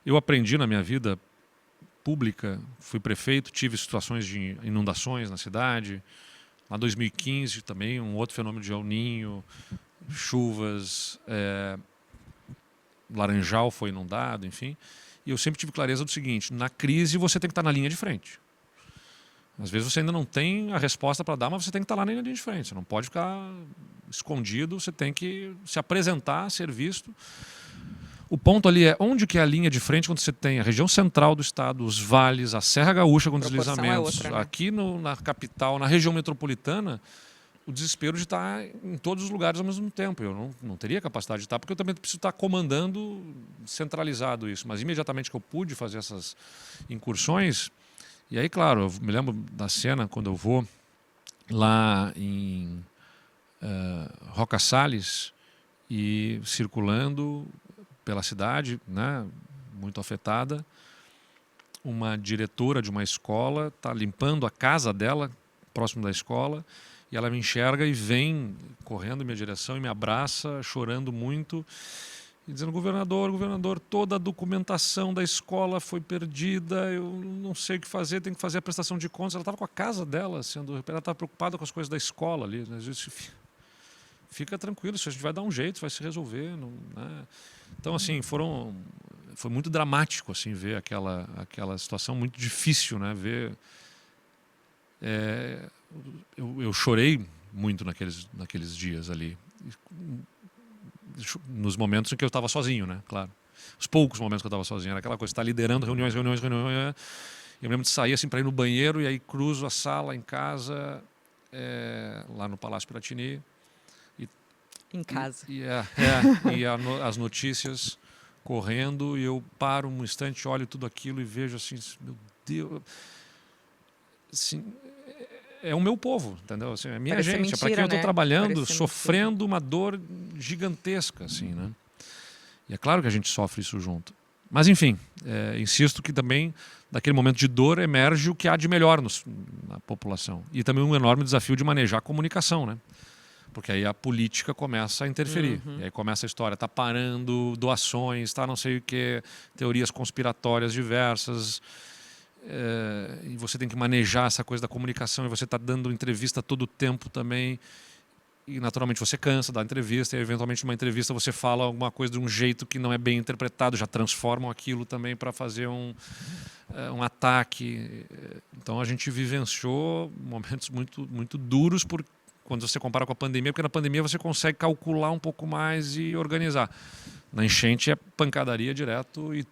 eu aprendi na minha vida pública, fui prefeito, tive situações de inundações na cidade. Lá em 2015 também, um outro fenômeno de El Niño, chuvas, Laranjal foi inundado, enfim. E eu sempre tive clareza do seguinte, na crise você tem que estar na linha de frente. Às vezes você ainda não tem a resposta para dar, mas você tem que estar lá na linha de frente. Você não pode ficar escondido, você tem que se apresentar, ser visto. O ponto ali é onde que é a linha de frente quando você tem a região central do estado, os vales, a Serra Gaúcha com deslizamentos, outra, né? Aqui na capital, na região metropolitana, o desespero de estar em todos os lugares ao mesmo tempo. Eu não teria capacidade de estar, porque eu também preciso estar comandando centralizado isso. Mas imediatamente que eu pude fazer essas incursões, e aí, claro, eu me lembro da cena quando eu vou lá em Roca Salles e circulando pela cidade, né, muito afetada. Uma diretora de uma escola está limpando a casa dela, próximo da escola, e ela me enxerga e vem correndo em minha direção e me abraça, chorando muito, e dizendo: governador, toda a documentação da escola foi perdida, eu não sei o que fazer, tenho que fazer a prestação de contas. Ela estava com a casa dela, ela estava preocupada com as coisas da escola ali. Né? Fica tranquilo, isso a gente vai dar um jeito, vai se resolver. Não, né? Então, assim, foi muito dramático assim, ver aquela situação, muito difícil, né? Ver... Eu chorei muito naqueles dias ali. Nos momentos em que eu estava sozinho, né? Claro. Os poucos momentos que eu estava sozinho. Era aquela coisa, estar liderando reuniões. Eu me lembro de sair assim, para ir no banheiro, e aí cruzo a sala em casa, lá no Palácio Piratini. Em casa. As notícias correndo, e eu paro um instante, olho tudo aquilo e vejo assim, meu Deus, assim, é o meu povo, entendeu? Assim, é a minha Parece gente, mentira, é para quem eu estou né? trabalhando, Parece sofrendo uma dor gigantesca, assim, né? E é claro que a gente sofre isso junto. Mas, enfim, insisto que também, daquele momento de dor, emerge o que há de melhor na população. E também um enorme desafio de manejar a comunicação, né? Porque aí a política começa a interferir. E aí começa a história, está parando doações, está não sei o que, teorias conspiratórias diversas. E você tem que manejar essa coisa da comunicação, e você está dando entrevista todo o tempo também. E naturalmente você cansa da entrevista, e eventualmente numa entrevista você fala alguma coisa de um jeito que não é bem interpretado, já transformam aquilo também para fazer um ataque. Então a gente vivenciou momentos muito, muito duros quando você compara com a pandemia, porque na pandemia você consegue calcular um pouco mais e organizar. Na enchente é pancadaria direto e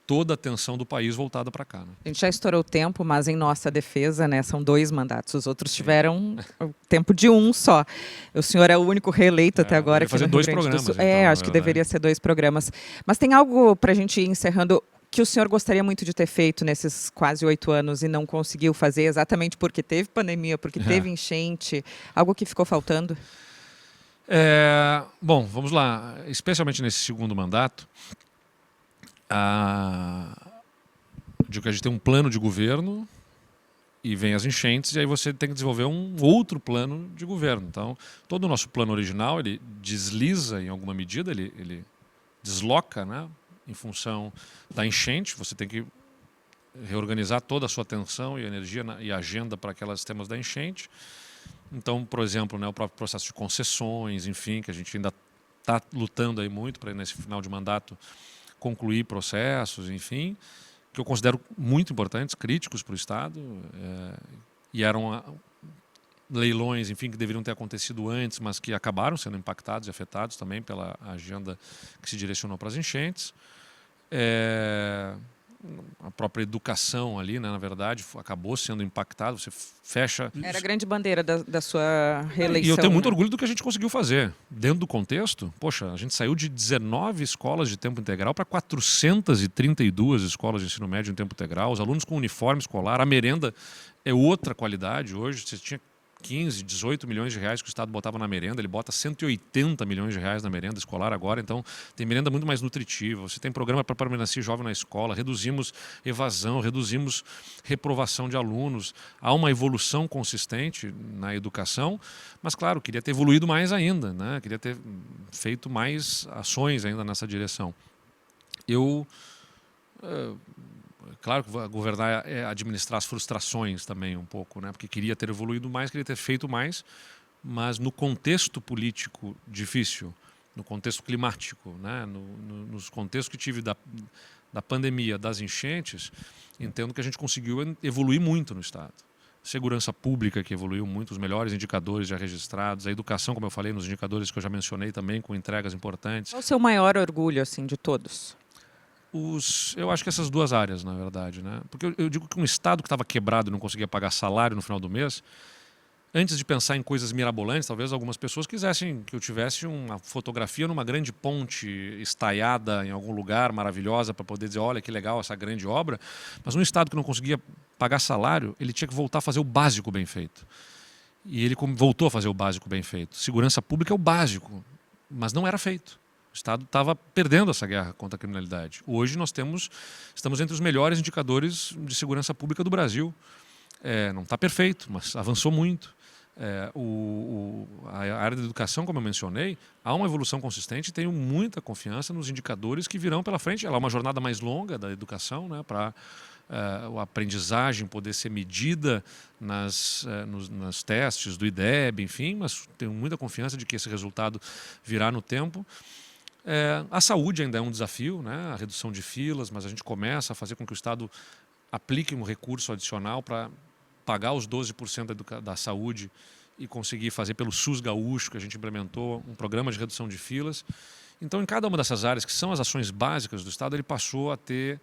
toda a atenção do país voltada para cá. Né? A gente já estourou o tempo, mas em nossa defesa, né, são 2 mandatos. Os outros tiveram o tempo de 1 só. O senhor é o único reeleito até agora aqui no Rio Grande do Sul. Então, acho que deveria ser 2 programas. Mas tem algo para a gente ir encerrando que o senhor gostaria muito de ter feito nesses quase 8 anos e não conseguiu fazer, exatamente porque teve pandemia, porque teve enchente? Algo que ficou faltando? Bom, vamos lá. Especialmente nesse segundo mandato, digo que a gente tem um plano de governo e vem as enchentes, e aí você tem que desenvolver um outro plano de governo. Então, todo o nosso plano original, ele desliza em alguma medida, ele desloca, né, em função da enchente. Você tem que reorganizar toda a sua atenção e energia e agenda para aqueles temas da enchente. Então, por exemplo, né, o próprio processo de concessões, enfim, que a gente ainda está lutando aí muito para, nesse final de mandato, concluir processos, enfim, que eu considero muito importantes, críticos para o Estado, e eram leilões, enfim, que deveriam ter acontecido antes, mas que acabaram sendo impactados e afetados também pela agenda que se direcionou para as enchentes. A própria educação ali, né, na verdade, acabou sendo impactada. Você fecha... Era a grande bandeira da sua reeleição. E eu tenho muito orgulho do que a gente conseguiu fazer. Dentro do contexto, poxa, a gente saiu de 19 escolas de tempo integral para 432 escolas de ensino médio em tempo integral. Os alunos com uniforme escolar, a merenda é outra qualidade hoje. Você tinha 15, 18 milhões de reais que o Estado botava na merenda, ele bota 180 milhões de reais na merenda escolar agora, então tem merenda muito mais nutritiva, você tem programa para permanência jovem na escola, reduzimos evasão, reduzimos reprovação de alunos, há uma evolução consistente na educação, mas claro, queria ter evoluído mais ainda, né? Queria ter feito mais ações ainda nessa direção. Claro que governar é administrar as frustrações também um pouco, né? Porque queria ter evoluído mais, queria ter feito mais, mas no contexto político difícil, no contexto climático, né? Nos contextos que tive da pandemia, das enchentes, entendo que a gente conseguiu evoluir muito no Estado. Segurança pública, que evoluiu muito, os melhores indicadores já registrados, a educação, como eu falei, nos indicadores que eu já mencionei também, com entregas importantes. Qual o seu maior orgulho, assim, de todos? Eu acho que essas 2 áreas, na verdade, né? Porque eu digo que um Estado que estava quebrado e não conseguia pagar salário no final do mês, antes de pensar em coisas mirabolantes, talvez algumas pessoas quisessem que eu tivesse uma fotografia numa grande ponte estaiada em algum lugar maravilhosa para poder dizer, olha que legal essa grande obra, mas um Estado que não conseguia pagar salário, ele tinha que voltar a fazer o básico bem feito. E ele voltou a fazer o básico bem feito. Segurança pública é o básico, mas não era feito. O Estado estava perdendo essa guerra contra a criminalidade. Hoje nós estamos entre os melhores indicadores de segurança pública do Brasil. Não está perfeito, mas avançou muito. A área da educação, como eu mencionei, há uma evolução consistente e tenho muita confiança nos indicadores que virão pela frente. Ela é uma jornada mais longa da educação, né, para a aprendizagem poder ser medida nos testes do IDEB, enfim, mas tenho muita confiança de que esse resultado virá no tempo. A saúde ainda é um desafio, né, a redução de filas, mas a gente começa a fazer com que o Estado aplique um recurso adicional para pagar os 12% da saúde e conseguir fazer pelo SUS gaúcho, que a gente implementou um programa de redução de filas. Então, em cada uma dessas áreas, que são as ações básicas do Estado, ele passou a ter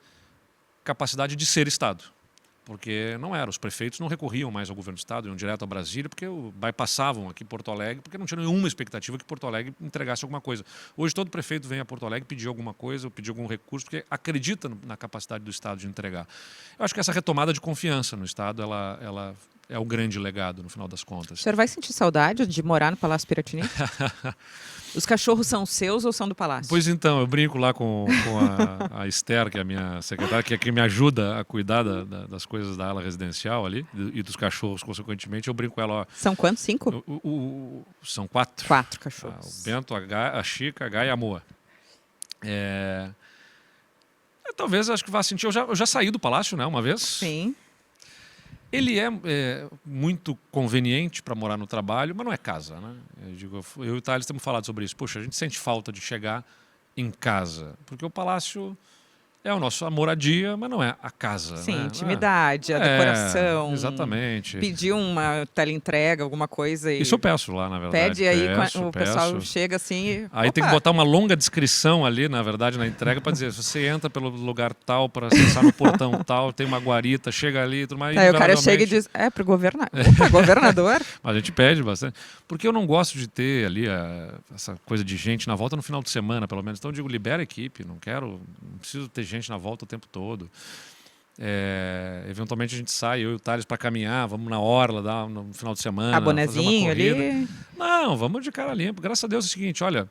capacidade de ser Estado. Porque não era, os prefeitos não recorriam mais ao governo do Estado, iam direto a Brasília, porque bypassavam aqui Porto Alegre, porque não tinha nenhuma expectativa que Porto Alegre entregasse alguma coisa. Hoje todo prefeito vem a Porto Alegre pedir alguma coisa, pedir algum recurso, porque acredita na capacidade do Estado de entregar. Eu acho que essa retomada de confiança no Estado, ela é o grande legado, no final das contas. O senhor vai sentir saudade de morar no Palácio Piratini? Os cachorros são seus ou são do Palácio? Pois então, eu brinco lá com a Esther, que é a minha secretária, que é quem me ajuda a cuidar das coisas da ala residencial ali, e dos cachorros, consequentemente. Eu brinco com ela. Ó, são quantos? 5? São 4. 4 cachorros. O Bento, a Chica, a Gaia e a Moa. Talvez, acho que vá sentir. Eu já saí do Palácio, né, uma vez. Sim. Ele é muito conveniente para morar no trabalho, mas não é casa, né? Eu e o Thales temos falado sobre isso. Poxa, a gente sente falta de chegar em casa, porque o Palácio é a moradia, mas não é a casa. Sim, né? Intimidade, a decoração. Exatamente. Pedir uma teleentrega, alguma coisa. Isso eu peço lá, na verdade. Pede aí, o pessoal chega assim. Aí tem que botar uma longa descrição ali, na verdade, na entrega, para dizer: você entra pelo lugar tal, para acessar no portão tal, tem uma guarita, chega ali e tudo mais. Aí o cara chega e diz: pro governador. Opa, governador. Mas a gente pede bastante. Porque eu não gosto de ter ali essa coisa de gente na volta no final de semana, pelo menos. Então eu digo: libera a equipe, não preciso ter gente na volta o tempo todo. Eventualmente a gente sai, eu e o Thales, para caminhar, vamos na orla, no final de semana. Bonezinho ali? Não, vamos de cara limpa. Graças a Deus é o seguinte: olha,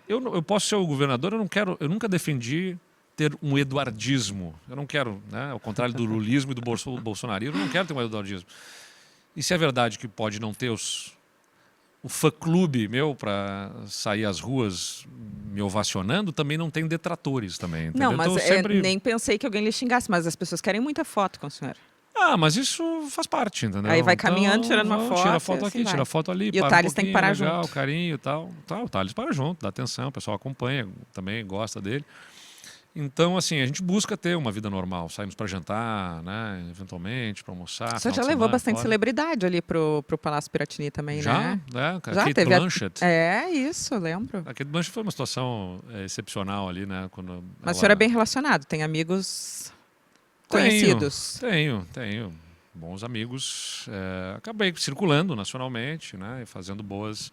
eu posso ser o governador, eu nunca defendi ter um eduardismo. Eu não quero, né, ao contrário do lulismo e do bolsonarismo, eu não quero ter um eduardismo. E se é verdade que pode não ter o fã-clube meu para sair às ruas me ovacionando, também não tem detratores também. Entendeu? Não, mas então, nem pensei que alguém lhe xingasse, mas as pessoas querem muita foto com o senhor. Mas isso faz parte, entendeu? Aí vai caminhando, tirando uma foto. Tira foto aqui, tira foto ali. E o Thales tem que parar legal, junto. Carinho e tal. O Thales para junto, dá atenção, o pessoal acompanha, também gosta dele. Então, assim, a gente busca ter uma vida normal. Saímos para jantar, né, eventualmente, para almoçar. Você já levou bastante celebridade ali pro Palácio Piratini também, né? Já? Kate Teve Blanchett. Isso, eu lembro. A Kate Blanchett foi uma situação excepcional ali, né? Mas o senhor é bem relacionado, tem amigos conhecidos? Tenho. Bons amigos. Acabei circulando nacionalmente, né, e fazendo boas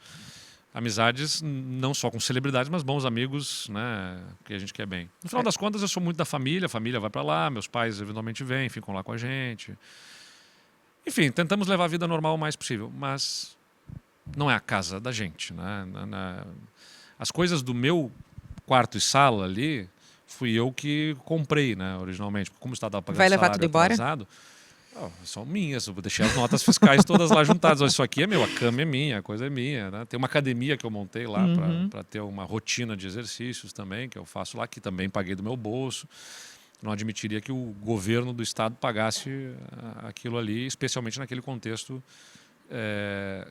amizades, não só com celebridades, mas bons amigos, né, que a gente quer bem. No final das contas, eu sou muito da família, a família vai para lá, meus pais eventualmente vêm, ficam lá com a gente. Enfim, tentamos levar a vida normal o mais possível, mas não é a casa da gente, né? As coisas do meu quarto e sala ali, fui eu que comprei, né, originalmente. Como o Estado estava pagando salário tudo embora? Atrasado, são minhas, eu deixei as notas fiscais todas lá juntadas. Isso aqui é meu, a cama é minha, a coisa é minha. Né? Tem uma academia que eu montei lá para ter uma rotina de exercícios também, que eu faço lá, que também paguei do meu bolso. Não admitiria que o governo do Estado pagasse aquilo ali, especialmente naquele contexto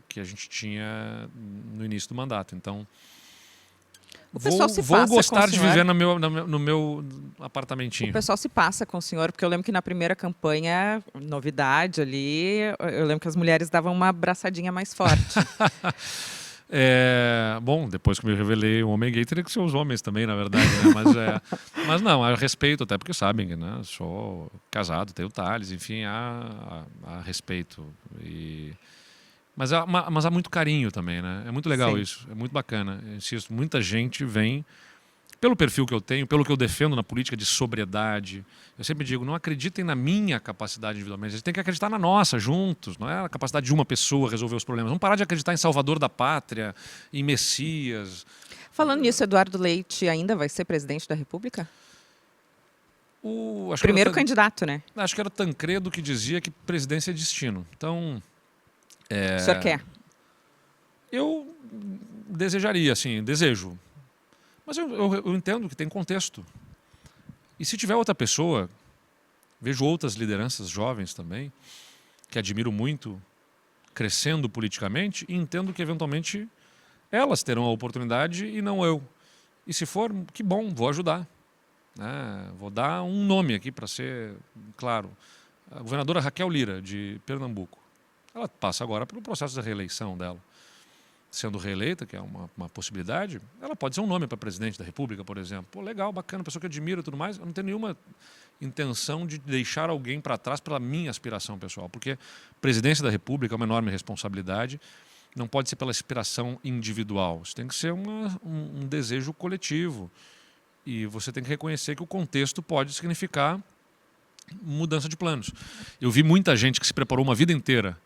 que a gente tinha no início do mandato. Então, o pessoal se vou passa gostar com de o senhor. viver no meu apartamentinho. O pessoal se passa com o senhor, porque eu lembro que na primeira campanha, novidade ali, eu lembro que as mulheres davam uma abraçadinha mais forte. Bom, depois que me revelei um homem gay, teria que ser os homens também, na verdade. Né? Mas não, eu respeito, até porque sabem, né? Sou casado, tenho Thales, enfim, há respeito. Mas há muito carinho também, né? É muito legal. Sim. Isso, é muito bacana. Eu insisto, muita gente vem pelo perfil que eu tenho, pelo que eu defendo na política de sobriedade. Eu sempre digo, não acreditem na minha capacidade individualmente, a gente tem que acreditar na nossa, juntos, não é a capacidade de uma pessoa resolver os problemas. Vamos parar de acreditar em Salvador da Pátria, em Messias. Falando nisso, Eduardo Leite ainda vai ser presidente da República? Acho Primeiro que era, candidato, né? acho que era Tancredo que dizia que presidência é destino. Então, O senhor quer? eu desejaria, assim, desejo. Mas eu entendo que tem contexto. E se tiver outra pessoa, vejo outras lideranças jovens também, que admiro muito, crescendo politicamente, e entendo que eventualmente elas terão a oportunidade e não eu. E se for, que bom, vou ajudar. Vou dar um nome aqui para ser claro. A governadora Raquel Lira, de Pernambuco. Ela passa agora pelo processo da reeleição dela. Sendo reeleita, que é uma possibilidade, ela pode ser um nome para presidente da República, por exemplo. Pô, legal, bacana, pessoa que eu admiro e tudo mais. Eu não tenho nenhuma intenção de deixar alguém para trás pela minha aspiração pessoal, porque presidência da República é uma enorme responsabilidade, não pode ser pela aspiração individual. Isso tem que ser um desejo coletivo. E você tem que reconhecer que o contexto pode significar mudança de planos. Eu vi muita gente que se preparou uma vida inteira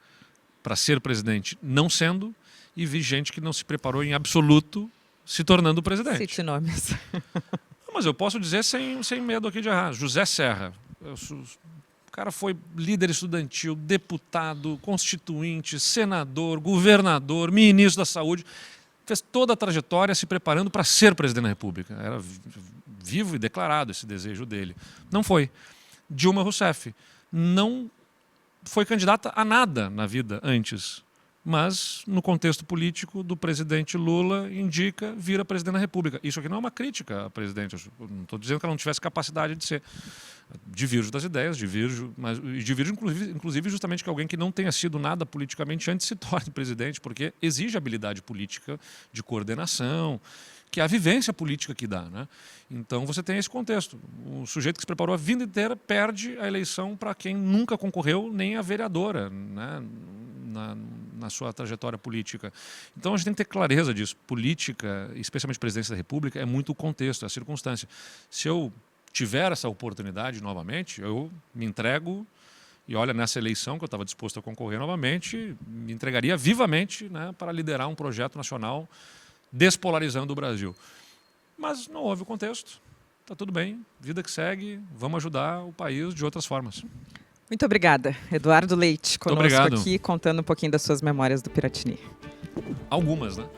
para ser presidente não sendo, e vi gente que não se preparou em absoluto se tornando presidente. Cite nomes. Mas eu posso dizer sem medo aqui de errar. José Serra. O cara foi líder estudantil, deputado, constituinte, senador, governador, ministro da Saúde. Fez toda a trajetória se preparando para ser presidente da República. Era vivo e declarado esse desejo dele. Não foi. Dilma Rousseff não foi candidata a nada na vida antes, mas no contexto político do presidente Lula indica, vira presidente da República. Isso aqui não é uma crítica à presidente, eu não estou dizendo que ela não tivesse capacidade de ser. Divirjo das ideias, divirjo inclusive justamente que alguém que não tenha sido nada politicamente antes se torne presidente, porque exige habilidade política de coordenação, que é a vivência política que dá, né? Então você tem esse contexto. O sujeito que se preparou a vida inteira perde a eleição para quem nunca concorreu nem a vereadora, né? Na sua trajetória política. Então a gente tem que ter clareza disso. Política, especialmente presidência da República, é muito o contexto, é a circunstância. Se eu tiver essa oportunidade novamente, eu me entrego e olha, nessa eleição que eu estava disposto a concorrer novamente, me entregaria vivamente, né, para liderar um projeto nacional despolarizando o Brasil. Mas não houve o contexto. Está tudo bem, vida que segue, vamos ajudar o país de outras formas. Muito obrigada, Eduardo Leite, conosco obrigado. aqui, contando um pouquinho das suas memórias do Piratini. Algumas, né?